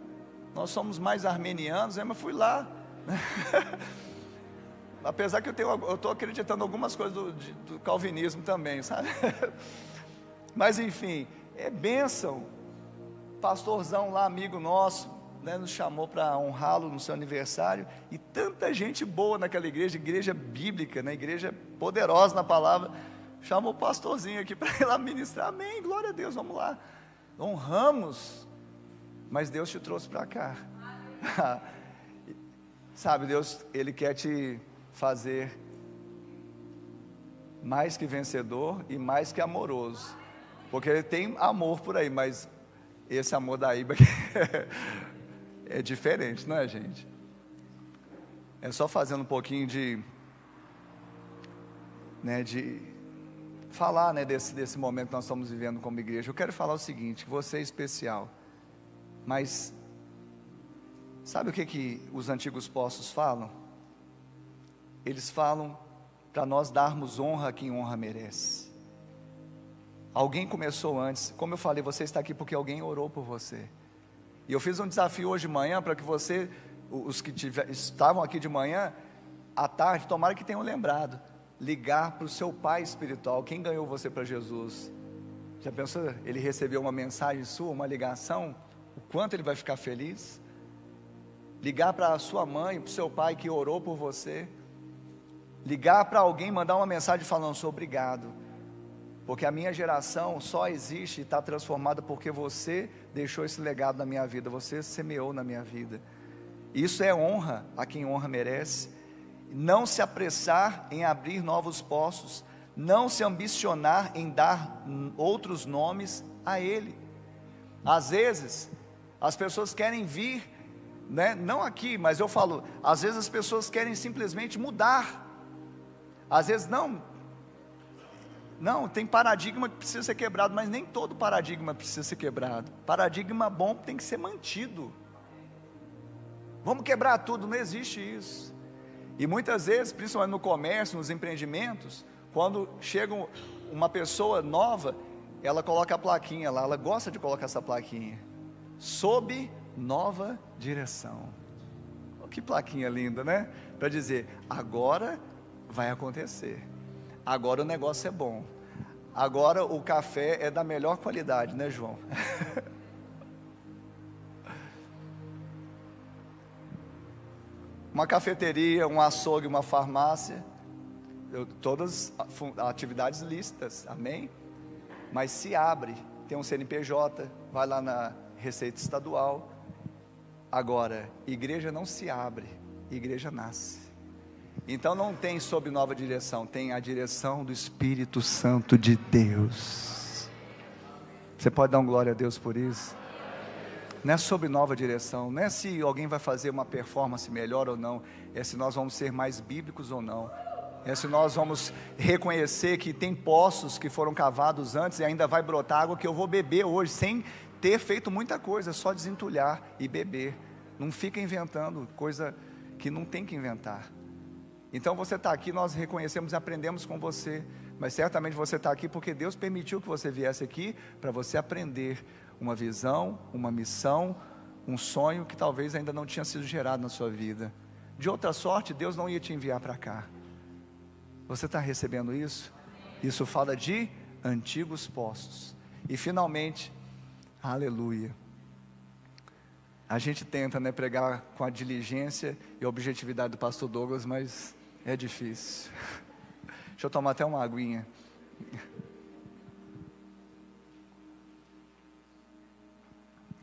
Nós somos mais armenianos, mas fui lá. Apesar que eu estou acreditando em algumas coisas do calvinismo também, sabe? Mas enfim, é bênção. Pastorzão lá, amigo nosso, né, nos chamou para honrá-lo no seu aniversário. E tanta gente boa naquela igreja bíblica, né, igreja poderosa na palavra. Chamou o pastorzinho aqui para ir lá ministrar. Amém, glória a Deus, vamos lá. Honramos, mas Deus te trouxe para cá. Deus, Ele quer te fazer mais que vencedor e mais que amoroso. Porque Ele tem amor por aí, mas esse amor da IBA é diferente, não é, gente? É só fazendo um pouquinho de falar, desse momento que nós estamos vivendo como igreja. Eu quero falar o seguinte: você é especial, mas sabe o que os antigos poços falam? Eles falam para nós darmos honra a quem honra merece. Alguém começou antes, como eu falei, você está aqui porque alguém orou por você. E eu fiz um desafio hoje de manhã para que os que estavam aqui de manhã, à tarde, tomara que tenham lembrado, ligar para o seu pai espiritual, quem ganhou você para Jesus. Já pensou, ele recebeu uma mensagem sua, uma ligação, o quanto ele vai ficar feliz? Ligar para a sua mãe, para o seu pai que orou por você, ligar para alguém, mandar uma mensagem falando: sou obrigado, porque a minha geração só existe e está transformada porque você deixou esse legado na minha vida, você semeou na minha vida. Isso é honra a quem honra merece. Não se apressar em abrir novos poços, não se ambicionar em dar outros nomes a Ele. Às vezes, As pessoas querem vir, né? Não aqui, mas eu falo, às vezes as pessoas querem simplesmente mudar. Às vezes não, tem paradigma que precisa ser quebrado, mas nem todo paradigma precisa ser quebrado. Paradigma bom tem que ser mantido. Vamos quebrar tudo, não existe isso. E muitas vezes, principalmente no comércio, nos empreendimentos, quando chega uma pessoa nova, ela coloca a plaquinha lá, ela gosta de colocar essa plaquinha, sob nova direção. Oh, que plaquinha linda, né? Para dizer, agora vai acontecer, agora o negócio é bom, agora o café é da melhor qualidade, né, João? Uma cafeteria, um açougue, uma farmácia, todas atividades lícitas, amém? Mas se abre, tem um CNPJ, vai lá na Receita Estadual. Agora, igreja não se abre, igreja nasce. Então não tem sob nova direção, tem a direção do Espírito Santo de Deus. Você pode dar um glória a Deus por isso? Não é sob nova direção, não é se alguém vai fazer uma performance melhor ou não, é se nós vamos ser mais bíblicos ou não, é se nós vamos reconhecer que tem poços que foram cavados antes e ainda vai brotar água que eu vou beber hoje, sem ter feito muita coisa, só desentulhar e beber. Não fica inventando coisa que não tem que inventar. Então você está aqui, nós reconhecemos e aprendemos com você, mas certamente você está aqui porque Deus permitiu que você viesse aqui, para você aprender uma visão, uma missão, um sonho que talvez ainda não tinha sido gerado na sua vida. De outra sorte, Deus não ia te enviar para cá. Você está recebendo isso? Isso fala de antigos poços. E finalmente, aleluia, a gente tenta, né, pregar com a diligência e a objetividade do pastor Douglas, mas é difícil. Deixa eu tomar até uma aguinha.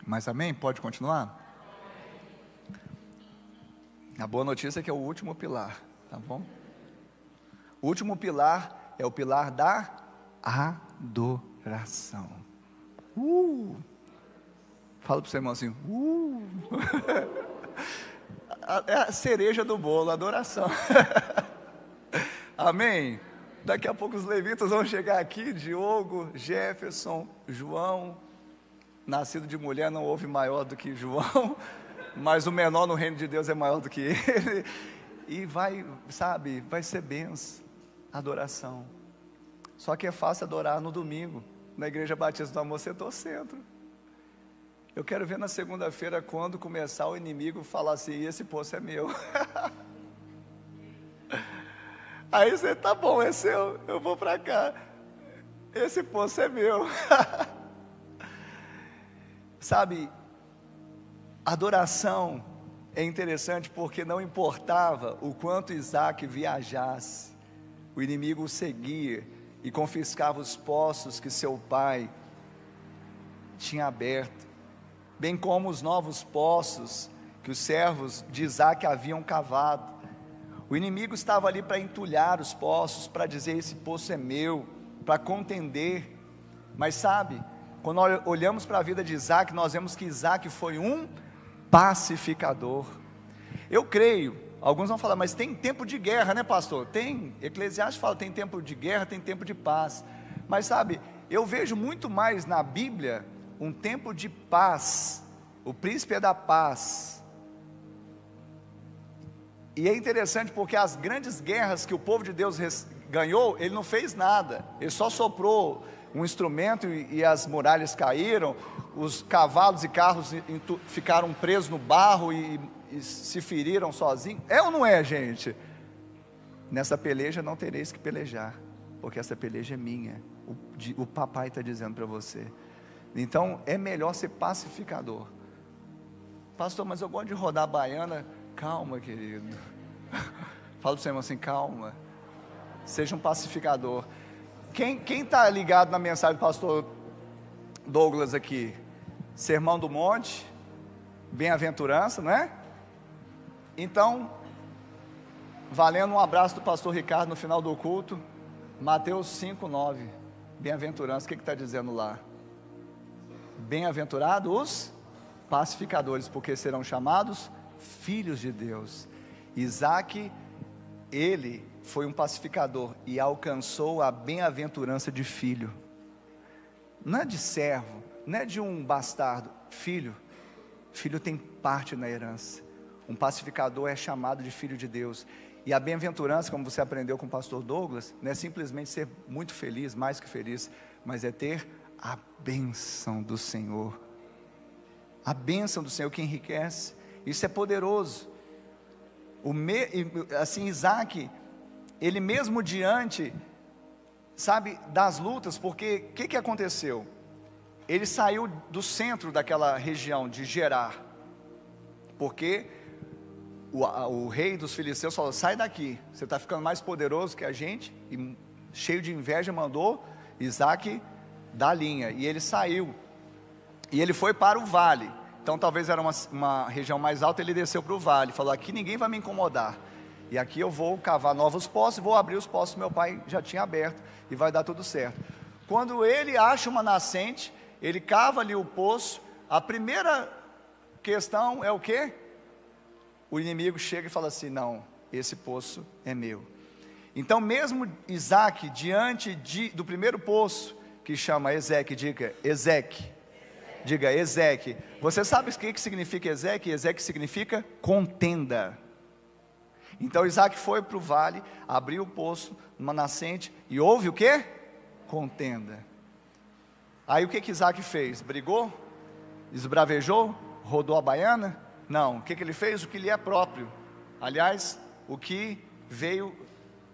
Mas amém? Pode continuar? A boa notícia é que é o último pilar, tá bom? O último pilar é o pilar da adoração. Fala para o seu irmão assim, É a cereja do bolo, a adoração. Amém? Daqui a pouco os levitas vão chegar aqui, Diogo, Jefferson, João. Nascido de mulher não houve maior do que João, mas o menor no reino de Deus é maior do que ele. E vai, sabe, vai ser benção, adoração. Só que é fácil adorar no domingo, na Igreja Batista do Amor Setor Centro. Eu quero ver na segunda-feira, quando começar o inimigo falar assim, esse poço é meu. Aí você, tá bom, é seu, eu vou para cá, esse poço é meu. Sabe, adoração é interessante porque não importava o quanto Isaac viajasse, o inimigo o seguia e confiscava os poços que seu pai tinha aberto, bem como os novos poços que os servos de Isaac haviam cavado. O inimigo estava ali para entulhar os poços, para dizer esse poço é meu, para contender. Mas sabe, quando olhamos para a vida de Isaac, nós vemos que Isaac foi um pacificador. Eu creio, alguns vão falar, mas tem tempo de guerra, né, pastor? Tem, Eclesiastes fala, tem tempo de guerra, tem tempo de paz. Mas sabe, eu vejo muito mais na Bíblia um tempo de paz. O príncipe é da paz. E é interessante porque as grandes guerras que o povo de Deus ganhou, ele não fez nada, ele só soprou um instrumento e as muralhas caíram, os cavalos e carros ficaram presos no barro e se feriram sozinhos. É ou não é, gente? Nessa peleja não tereis que pelejar, porque essa peleja é minha, o papai está dizendo para você. Então é melhor ser pacificador. Pastor, mas eu gosto de rodar a baiana. Calma, querido. Fala para o seu irmão assim, calma. Seja um pacificador. Quem está ligado na mensagem do pastor Douglas aqui? Sermão do Monte, bem-aventurança, não é? Então, valendo um abraço do pastor Ricardo no final do culto, Mateus 5:9, bem-aventurança, o que está dizendo lá? Bem-aventurados os pacificadores, porque serão chamados filhos de Deus. Isaac, ele foi um pacificador e alcançou a bem-aventurança de filho. Não é de servo, não é de um bastardo, filho. Filho tem parte na herança. Um pacificador é chamado de filho de Deus. E a bem-aventurança, como você aprendeu com o pastor Douglas, não é simplesmente ser muito feliz, mais que feliz, mas é ter a bênção do Senhor. A bênção do Senhor que enriquece. Isso é poderoso. Assim, Isaac, ele mesmo diante, sabe, das lutas, porque o que aconteceu? Ele saiu do centro daquela região de Gerar, porque o rei dos filisteus falou: sai daqui, você está ficando mais poderoso que a gente, e cheio de inveja mandou Isaac da linha, e ele saiu, e ele foi para o vale. Então talvez era uma região mais alta, ele desceu para o vale, falou: aqui ninguém vai me incomodar, e aqui eu vou cavar novos poços, vou abrir os poços que meu pai já tinha aberto, e vai dar tudo certo. Quando ele acha uma nascente, ele cava ali o poço, a primeira questão é o quê? O inimigo chega e fala assim: não, esse poço é meu. Então mesmo Isaac, diante do primeiro poço, que chama Ezeque, diga Ezeque. Diga Ezeque. Você sabe o que significa Ezeque? Ezeque significa contenda. Então Isaac foi para o vale, abriu o poço, uma nascente, e houve o quê? Contenda. Aí o que Isaac fez? Brigou? Esbravejou? Rodou a baiana? Não, o que ele fez? O que lhe é próprio. Aliás, o que veio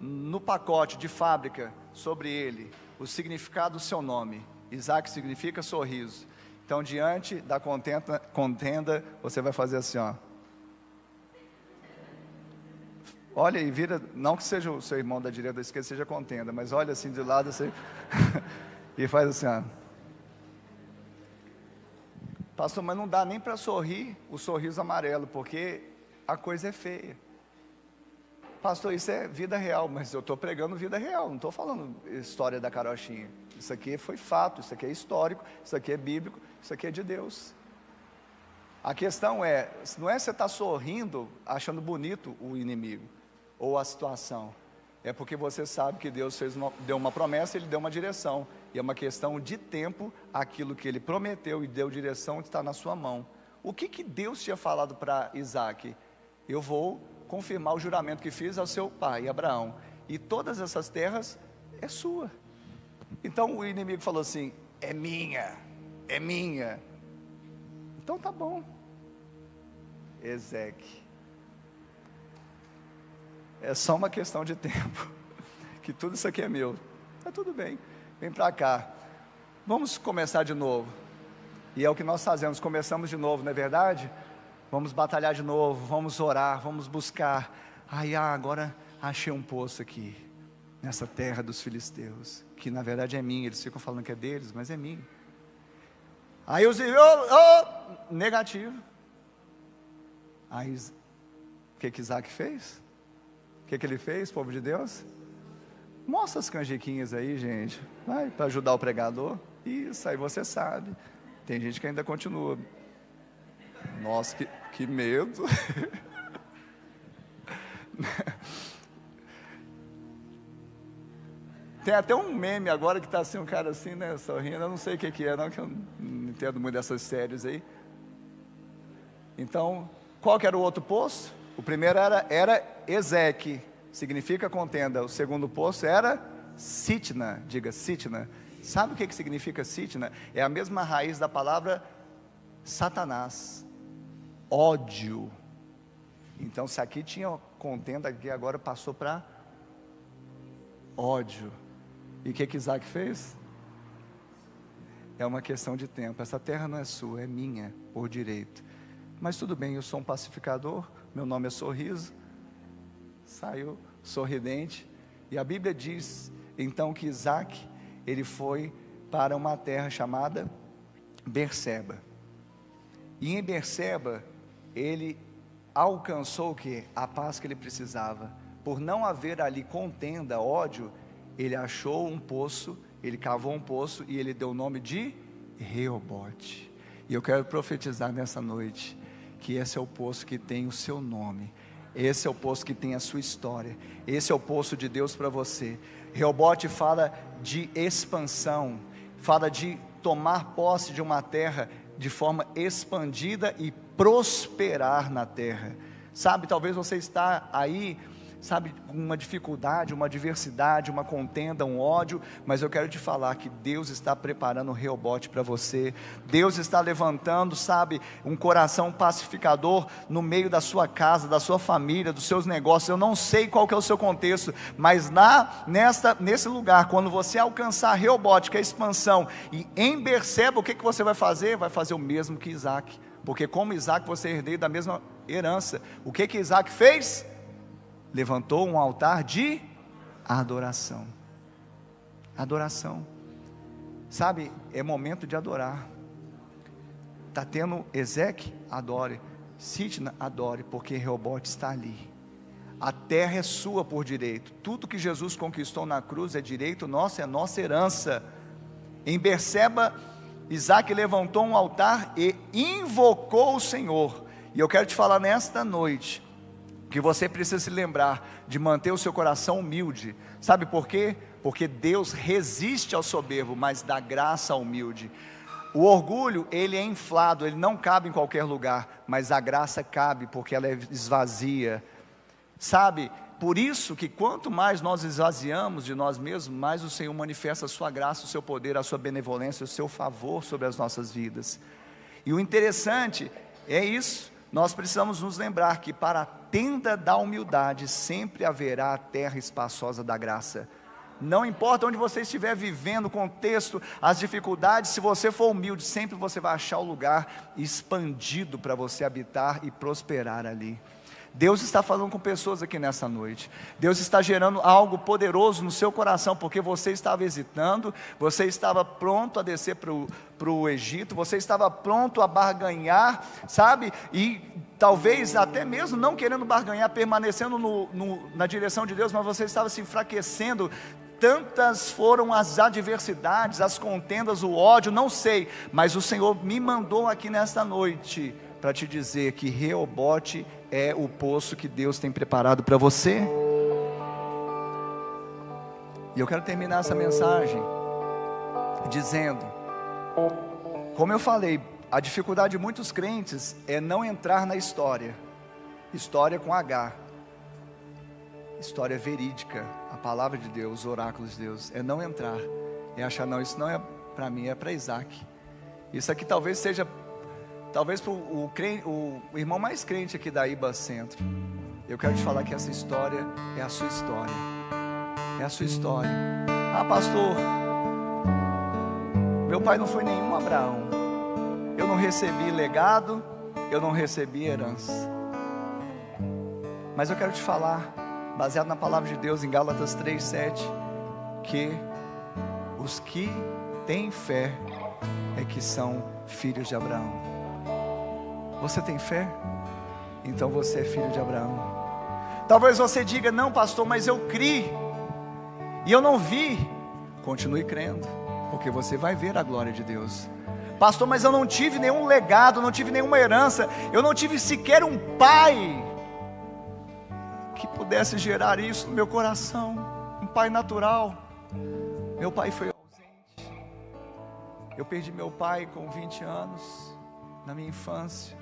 no pacote de fábrica sobre ele, o significado do seu nome. Isaac significa sorriso. Então, diante da contenda, você vai fazer assim, ó. Olha e vira, não que seja o seu irmão da direita ou da esquerda, seja contenda, mas olha assim de lado, assim, e faz assim, ó. Pastor, mas não dá nem para sorrir o sorriso amarelo, porque a coisa é feia. Pastor, isso é vida real, mas eu estou pregando vida real, não estou falando história da carochinha. Isso aqui foi fato, isso aqui é histórico, isso aqui é bíblico, isso aqui é de Deus. A questão é, não é você estar sorrindo, achando bonito o inimigo, ou a situação. É porque você sabe que Deus deu uma promessa, Ele deu uma direção. E é uma questão de tempo, aquilo que Ele prometeu e deu direção está na sua mão. O que Deus tinha falado para Isaac? Eu vou confirmar o juramento que fiz ao seu pai, Abraão. E todas essas terras é sua. Então o inimigo falou assim: é minha, é minha. Então tá bom. Ezeque. É só uma questão de tempo, que tudo isso aqui é meu. Tá tudo bem, vem para cá. Vamos começar de novo. E é o que nós fazemos, começamos de novo, não é verdade? Vamos batalhar de novo, vamos orar, vamos buscar. Agora achei um poço aqui, nessa terra dos filisteus, que na verdade é minha. Eles ficam falando que é deles, mas é minha. Aí os negativo. Aí o que Isaac fez? O que ele fez, povo de Deus? Mostra as canjiquinhas aí, gente, vai, para ajudar o pregador. Isso aí você sabe. Tem gente que ainda continua. Nossa, que medo. Tem até um meme agora que está assim, um cara assim, né, sorrindo. Eu não sei o que é, não, que eu não entendo muito dessas séries aí. Então, qual que era o outro poço? O primeiro era Ezeque, significa contenda. O segundo poço era Sitna, diga Sitna. Sabe o que significa Sitna? É a mesma raiz da palavra Satanás, ódio. Então, se aqui tinha contenda, aqui agora passou para ódio. E o que Isaac fez? É uma questão de tempo. Essa terra não é sua, é minha, por direito. Mas tudo bem, eu sou um pacificador, meu nome é Sorriso. Saiu sorridente. E a Bíblia diz, então, que Isaac, ele foi para uma terra chamada Berseba. E em Berseba, ele alcançou o quê? A paz que ele precisava. Por não haver ali contenda, ódio, ele achou um poço, ele cavou um poço e ele deu o nome de Reobote. E eu quero profetizar nessa noite que esse é o poço que tem o seu nome, esse é o poço que tem a sua história, esse é o poço de Deus para você. Rehobote fala de expansão, fala de tomar posse de uma terra de forma expandida e prosperar na terra. Sabe, talvez você está aí, sabe, com uma dificuldade, uma adversidade, uma contenda, um ódio, mas eu quero te falar que Deus está preparando o Rehobote para você. Deus está levantando, sabe, um coração pacificador no meio da sua casa, da sua família, dos seus negócios. Eu não sei qual que é o seu contexto, mas nesse lugar, quando você alcançar Rehobote, que é a expansão, e em Berseba, o que você vai fazer? Vai fazer o mesmo que Isaac, porque como Isaac você é herdeiro da mesma herança. O que Isaac fez? Levantou um altar de adoração. Adoração. Sabe, é momento de adorar. Está tendo Ezequiel? Adore. Sitna? Adore, porque Rehobote está ali. A terra é sua por direito. Tudo que Jesus conquistou na cruz é direito nosso, é nossa herança. Em Berseba, Isaac levantou um altar e invocou o Senhor. E eu quero te falar nesta noite que você precisa se lembrar de manter o seu coração humilde. Sabe por quê? Porque Deus resiste ao soberbo, mas dá graça ao humilde. O orgulho, ele é inflado, ele não cabe em qualquer lugar, mas a graça cabe, porque ela é esvazia. Sabe, por isso que quanto mais nós esvaziamos de nós mesmos, mais o Senhor manifesta a sua graça, o seu poder, a sua benevolência, o seu favor sobre as nossas vidas. E o interessante é isso. Nós precisamos nos lembrar que para a tenda da humildade sempre haverá a terra espaçosa da graça. Não importa onde você estiver vivendo, o contexto, as dificuldades, se você for humilde, sempre você vai achar o lugar expandido para você habitar e prosperar ali. Deus está falando com pessoas aqui nessa noite. Deus está gerando algo poderoso no seu coração, porque você estava hesitando, você estava pronto a descer para o Egito, você estava pronto a barganhar, sabe? E talvez até mesmo não querendo barganhar, permanecendo na direção de Deus, mas você estava se enfraquecendo. Tantas foram as adversidades, as contendas, o ódio, não sei, mas o Senhor me mandou aqui nesta noite para te dizer que Rehobote é o poço que Deus tem preparado para você. E eu quero terminar essa mensagem dizendo, como eu falei, a dificuldade de muitos crentes é não entrar na história. História com H, história verídica, a palavra de Deus, os oráculos de Deus, é não entrar, é achar, não, isso não é para mim, é para Isaac. Isso aqui talvez seja, talvez para o irmão mais crente aqui da IBA Centro. Eu quero te falar que essa história é a sua história, é a sua história. Ah, pastor, meu pai não foi nenhum Abraão, eu não recebi legado, eu não recebi herança. Mas eu quero te falar, baseado na palavra de Deus em Gálatas 3:7, que os que têm fé é que são filhos de Abraão. Você tem fé? Então você é filho de Abraão. Talvez você diga, não pastor, mas eu criei e eu não vi. Continue crendo, porque você vai ver a glória de Deus. Pastor, mas eu não tive nenhum legado, não tive nenhuma herança, eu não tive sequer um pai que pudesse gerar isso no meu coração, um pai natural. Meu pai foi ausente, eu perdi meu pai com 20 anos, na minha infância.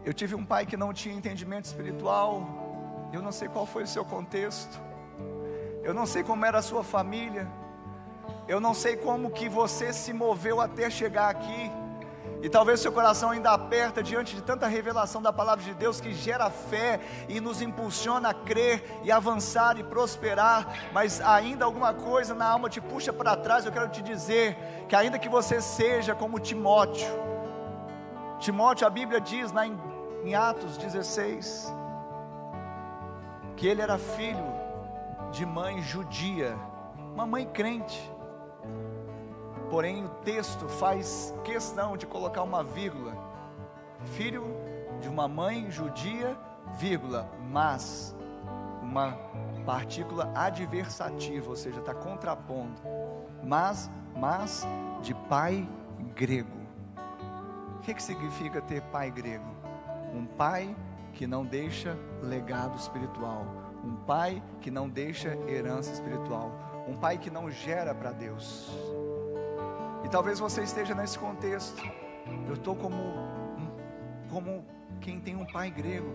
Eu tive um pai que não tinha entendimento espiritual. Eu não sei qual foi o seu contexto, eu não sei como era a sua família, eu não sei como que você se moveu até chegar aqui. E talvez seu coração ainda aperta diante de tanta revelação da palavra de Deus, que gera fé e nos impulsiona a crer e avançar e prosperar, mas ainda alguma coisa na alma te puxa para trás. Eu quero te dizer que ainda que você seja como Timóteo, a Bíblia diz lá em Atos 16, que ele era filho de mãe judia, uma mãe crente. Porém o texto faz questão de colocar uma vírgula, filho de uma mãe judia, vírgula, mas, uma partícula adversativa, ou seja, está contrapondo, mas de pai grego. que significa ter pai grego? Um pai que não deixa legado espiritual, um pai que não deixa herança espiritual, um pai que não gera para Deus. E talvez você esteja nesse contexto. Eu estou como quem tem um pai grego.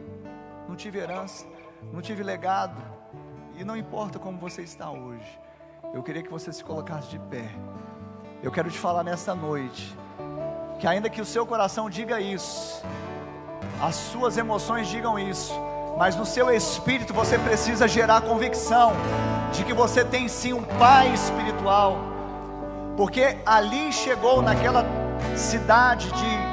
Não tive herança, não tive legado, e não importa como você está hoje. Eu queria que você se colocasse de pé. Eu quero te falar nesta noite, que ainda que o seu coração diga isso, as suas emoções digam isso, mas no seu espírito você precisa gerar convicção de que você tem sim um pai espiritual. Porque ali chegou naquela cidade de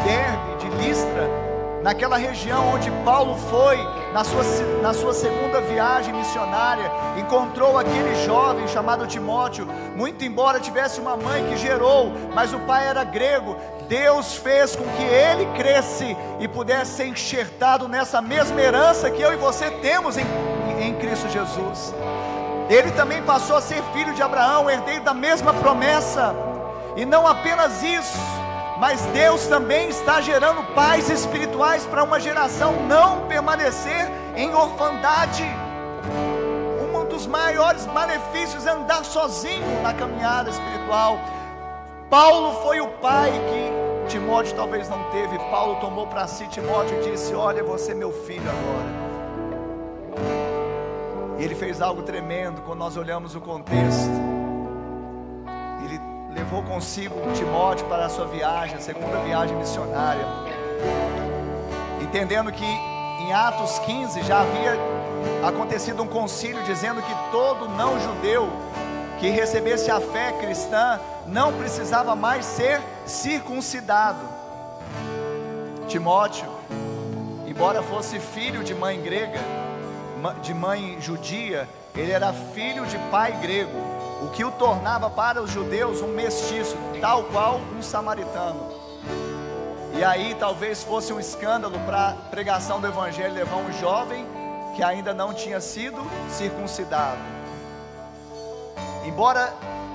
Derbe, de Listra, naquela região onde Paulo foi na sua segunda viagem missionária, encontrou aquele jovem chamado Timóteo. Muito embora tivesse uma mãe que gerou, mas o pai era grego, Deus fez com que ele cresce e pudesse ser enxertado nessa mesma herança que eu e você temos em Cristo Jesus. Ele também passou a ser filho de Abraão, herdeiro da mesma promessa. E não apenas isso, mas Deus também está gerando pais espirituais para uma geração não permanecer em orfandade. Um dos maiores malefícios é andar sozinho na caminhada espiritual. Paulo foi o pai que Timóteo talvez não teve. Paulo tomou para si Timóteo e disse: olha, você é meu filho agora. E ele fez algo tremendo. Quando nós olhamos o contexto, ele levou consigo Timóteo para a sua viagem, a segunda viagem missionária, entendendo que em Atos 15 já havia acontecido um concílio dizendo que todo não judeu que recebesse a fé cristã não precisava mais ser circuncidado. Timóteo, embora fosse filho de mãe grega, de mãe judia, ele era filho de pai grego, o que o tornava para os judeus um mestiço, tal qual um samaritano. E aí talvez fosse um escândalo para a pregação do evangelho levar um jovem que ainda não tinha sido circuncidado. Embora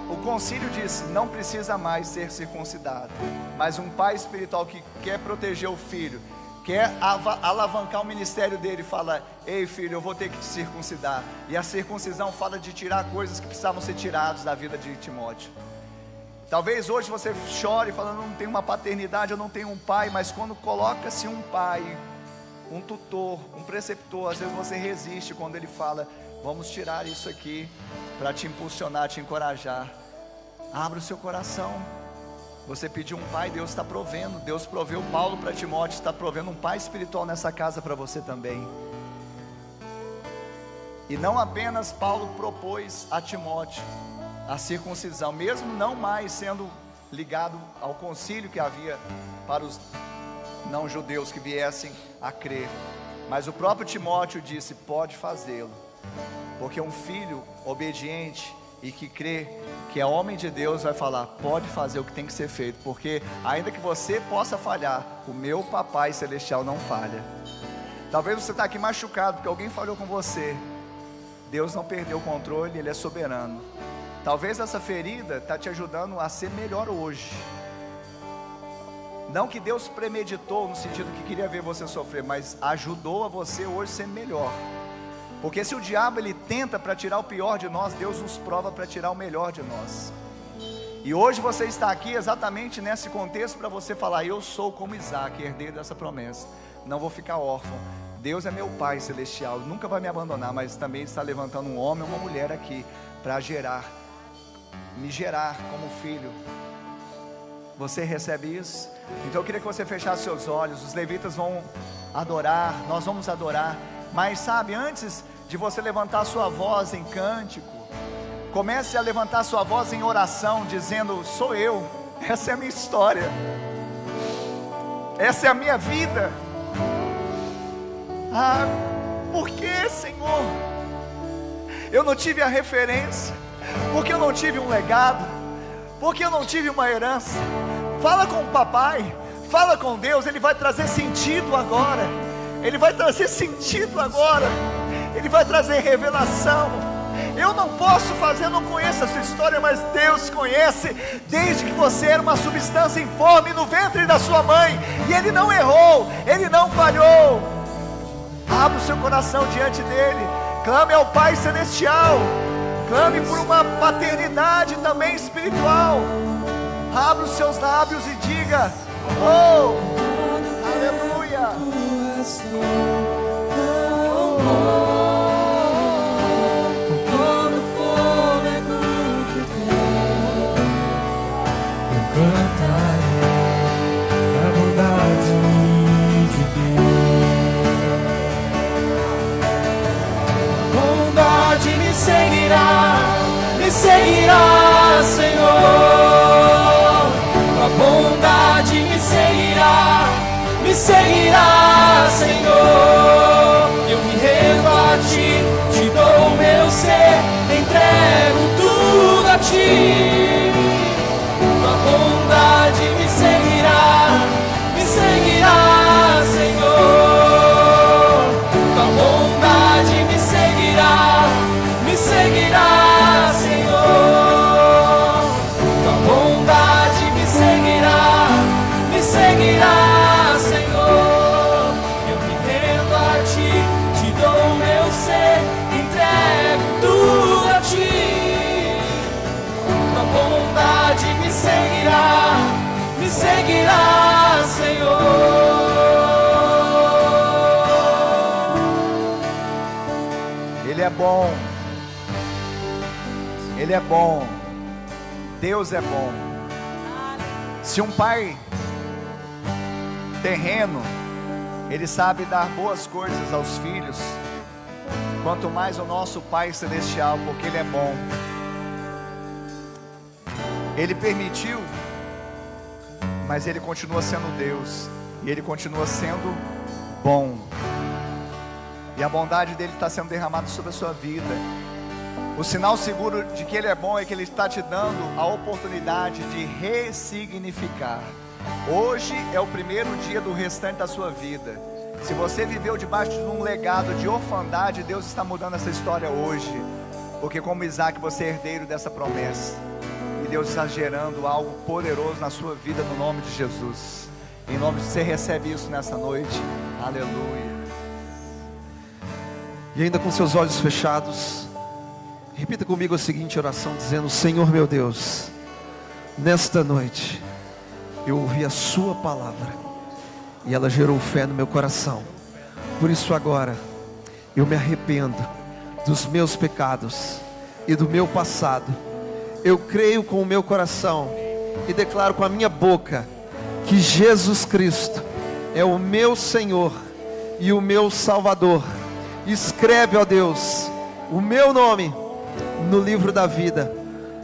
o concílio disse, não precisa mais ser circuncidado, mas um pai espiritual que quer proteger o filho, quer alavancar o ministério dele, fala: ei filho, eu vou ter que te circuncidar. E a circuncisão fala de tirar coisas que precisavam ser tiradas da vida de Timóteo. Talvez hoje você chore falando: não tenho uma paternidade, eu não tenho um pai. Mas quando coloca-se um pai, um tutor, um preceptor, às vezes você resiste quando ele fala: vamos tirar isso aqui para te impulsionar, te encorajar. Abra o seu coração. Você pediu um pai, Deus está provendo. Deus proveu Paulo para Timóteo, está provendo um pai espiritual nessa casa para você também. E não apenas Paulo propôs a Timóteo a circuncisão, mesmo não mais sendo ligado ao concílio que havia para os não judeus que viessem a crer, mas o próprio Timóteo disse: pode fazê-lo, porque um filho obediente e que crê que é homem de Deus vai falar: pode fazer o que tem que ser feito, porque ainda que você possa falhar, o meu papai celestial não falha. Talvez você está aqui machucado porque alguém falhou com você. Deus não perdeu o controle, Ele é soberano. Talvez essa ferida está te ajudando a ser melhor hoje. Não que Deus premeditou no sentido que queria ver você sofrer, mas ajudou a você hoje ser melhor. Porque se o diabo ele tenta para tirar o pior de nós, Deus nos prova para tirar o melhor de nós. E hoje você está aqui exatamente nesse contexto para você falar: eu sou como Isaac, herdeiro dessa promessa, não vou ficar órfão. Deus é meu Pai celestial, nunca vai me abandonar, mas também está levantando um homem ou uma mulher aqui para me gerar como filho. Você recebe isso? Então eu queria que você fechasse seus olhos. Os levitas vão adorar, nós vamos adorar. Mas sabe, antes de você levantar sua voz em cântico, comece a levantar sua voz em oração, dizendo: sou eu, essa é a minha história, essa é a minha vida. Ah, por que, Senhor, eu não tive a referência? Porque eu não tive um legado? Porque eu não tive uma herança? Fala com o papai, fala com Deus, Ele vai trazer sentido agora. Ele vai trazer sentido agora. Ele vai trazer revelação. Eu não posso fazer, eu não conheço a sua história, mas Deus conhece. Desde que você era uma substância informe no ventre da sua mãe, e Ele não errou, Ele não falhou. Abra o seu coração diante dEle, clame ao Pai Celestial, clame por uma paternidade também espiritual. Abra os seus lábios e diga: oh, aleluia. Me seguirá, Senhor. A bondade me seguirá, Senhor. Eu me rendo a Ti, Te dou o meu ser, entrego tudo a Ti. A bondade me seguirá, Senhor. A bondade me seguirá, Senhor. Tua bondade me seguirá, Senhor. Eu me rendo a Ti, Te dou o meu ser, entrego tudo a Ti. Tua bondade me seguirá, Senhor. Ele é bom. Ele é bom, Deus é bom. Se um pai terreno, ele sabe dar boas coisas aos filhos, quanto mais o nosso Pai Celestial, porque Ele é bom. Ele permitiu, mas Ele continua sendo Deus, e Ele continua sendo bom, e a bondade dEle está sendo derramada sobre a sua vida. O sinal seguro de que Ele é bom é que Ele está te dando a oportunidade de ressignificar. Hoje é o primeiro dia do restante da sua vida. Se você viveu debaixo de um legado de orfandade, Deus está mudando essa história hoje. Porque como Isaac, você é herdeiro dessa promessa. E Deus está gerando algo poderoso na sua vida no nome de Jesus. Em nome de você recebe isso nessa noite. Aleluia. E ainda com seus olhos fechados, repita comigo a seguinte oração, dizendo: Senhor meu Deus, nesta noite eu ouvi a sua palavra e ela gerou fé no meu coração. Por isso agora eu me arrependo dos meus pecados e do meu passado. Eu creio com o meu coração e declaro com a minha boca que Jesus Cristo é o meu Senhor e o meu Salvador. Escreve, ó Deus, o meu nome no livro da vida,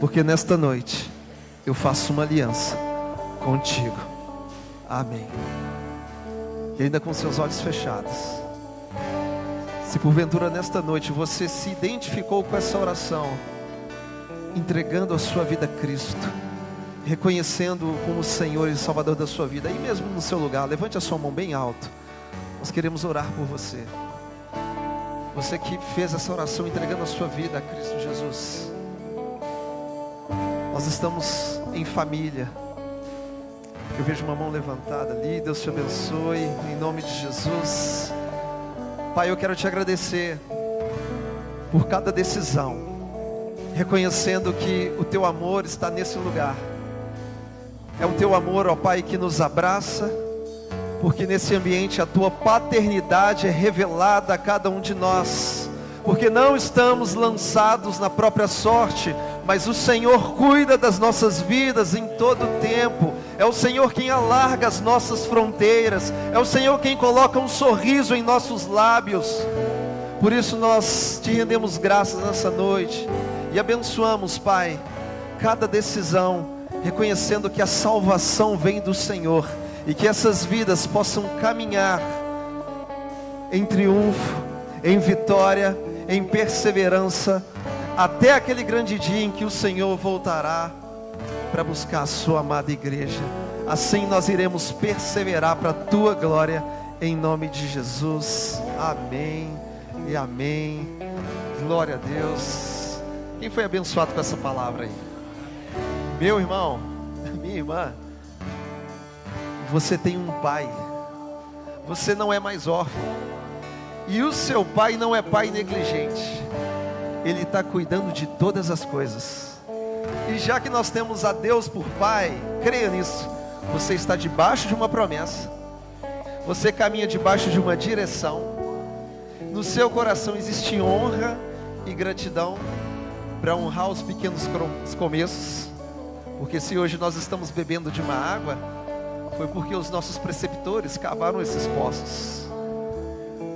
porque nesta noite eu faço uma aliança contigo. Amém. E ainda com seus olhos fechados, se porventura nesta noite você se identificou com essa oração, entregando a sua vida a Cristo, reconhecendo-o como Senhor e Salvador da sua vida, aí mesmo no seu lugar, levante a sua mão bem alto. Nós queremos orar por você. Você que fez essa oração entregando a sua vida a Cristo Jesus. Nós estamos em família. Eu vejo uma mão levantada ali. Deus te abençoe em nome de Jesus. Pai, eu quero te agradecer por cada decisão, reconhecendo que o teu amor está nesse lugar. É o teu amor, ó Pai, que nos abraça, porque nesse ambiente a tua paternidade é revelada a cada um de nós, porque não estamos lançados na própria sorte, mas o Senhor cuida das nossas vidas em todo o tempo. É o Senhor quem alarga as nossas fronteiras, é o Senhor quem coloca um sorriso em nossos lábios. Por isso nós te rendemos graças nessa noite e abençoamos, Pai, cada decisão, reconhecendo que a salvação vem do Senhor, e que essas vidas possam caminhar em triunfo, em vitória, em perseverança, até aquele grande dia em que o Senhor voltará para buscar a sua amada igreja. Assim nós iremos perseverar para a tua glória, em nome de Jesus. Amém e amém. Glória a Deus. Quem foi abençoado com essa palavra aí? Meu irmão, minha irmã, você tem um pai. Você não é mais órfão. E o seu pai não é pai negligente. Ele está cuidando de todas as coisas. E já que nós temos a Deus por pai, creia nisso. Você está debaixo de uma promessa. Você caminha debaixo de uma direção. No seu coração existe honra e gratidão para honrar os pequenos começos. Porque se hoje nós estamos bebendo de uma água, foi porque os nossos preceptores cavaram esses poços.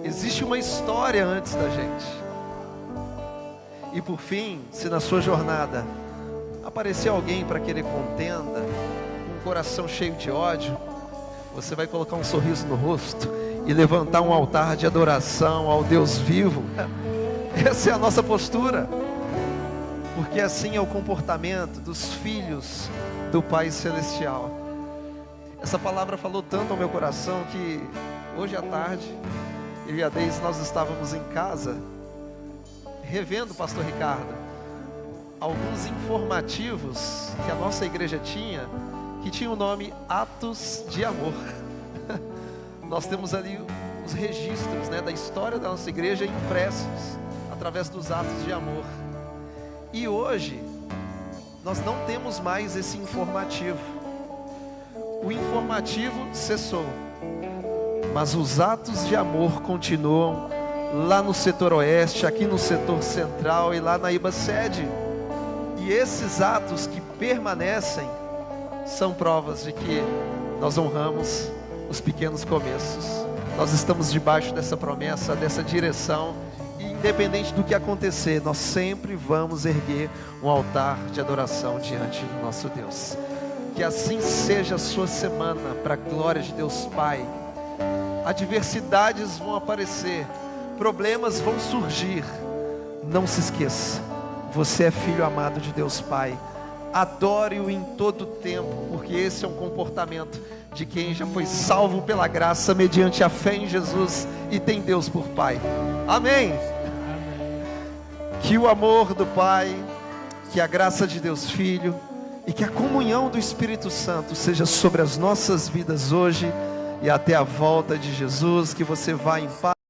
Existe uma história antes da gente. E por fim, se na sua jornada aparecer alguém para querer contenda, um coração cheio de ódio, você vai colocar um sorriso no rosto e levantar um altar de adoração ao Deus vivo. Essa é a nossa postura. Porque assim é o comportamento dos filhos do Pai Celestial. Essa palavra falou tanto ao meu coração que hoje à tarde, eu e a Deise, nós estávamos em casa, revendo, pastor Ricardo, alguns informativos que a nossa igreja tinha, que tinha o nome Atos de Amor. Nós temos ali os registros, da história da nossa igreja impressos através dos atos de amor. E hoje, nós não temos mais esse informativo. O informativo cessou, mas os atos de amor continuam lá no setor oeste, aqui no setor central e lá na IBA sede. E esses atos que permanecem são provas de que nós honramos os pequenos começos. Nós estamos debaixo dessa promessa, dessa direção. Independente do que acontecer, nós sempre vamos erguer um altar de adoração diante do nosso Deus. Que assim seja a sua semana, para a glória de Deus Pai. Adversidades vão aparecer, problemas vão surgir. Não se esqueça, você é filho amado de Deus Pai. Adore-o em todo tempo, porque esse é um comportamento de quem já foi salvo pela graça, mediante a fé em Jesus e tem Deus por Pai. Amém. Que o amor do Pai, que a graça de Deus Filho e que a comunhão do Espírito Santo seja sobre as nossas vidas hoje e até a volta de Jesus. Que você vá em paz.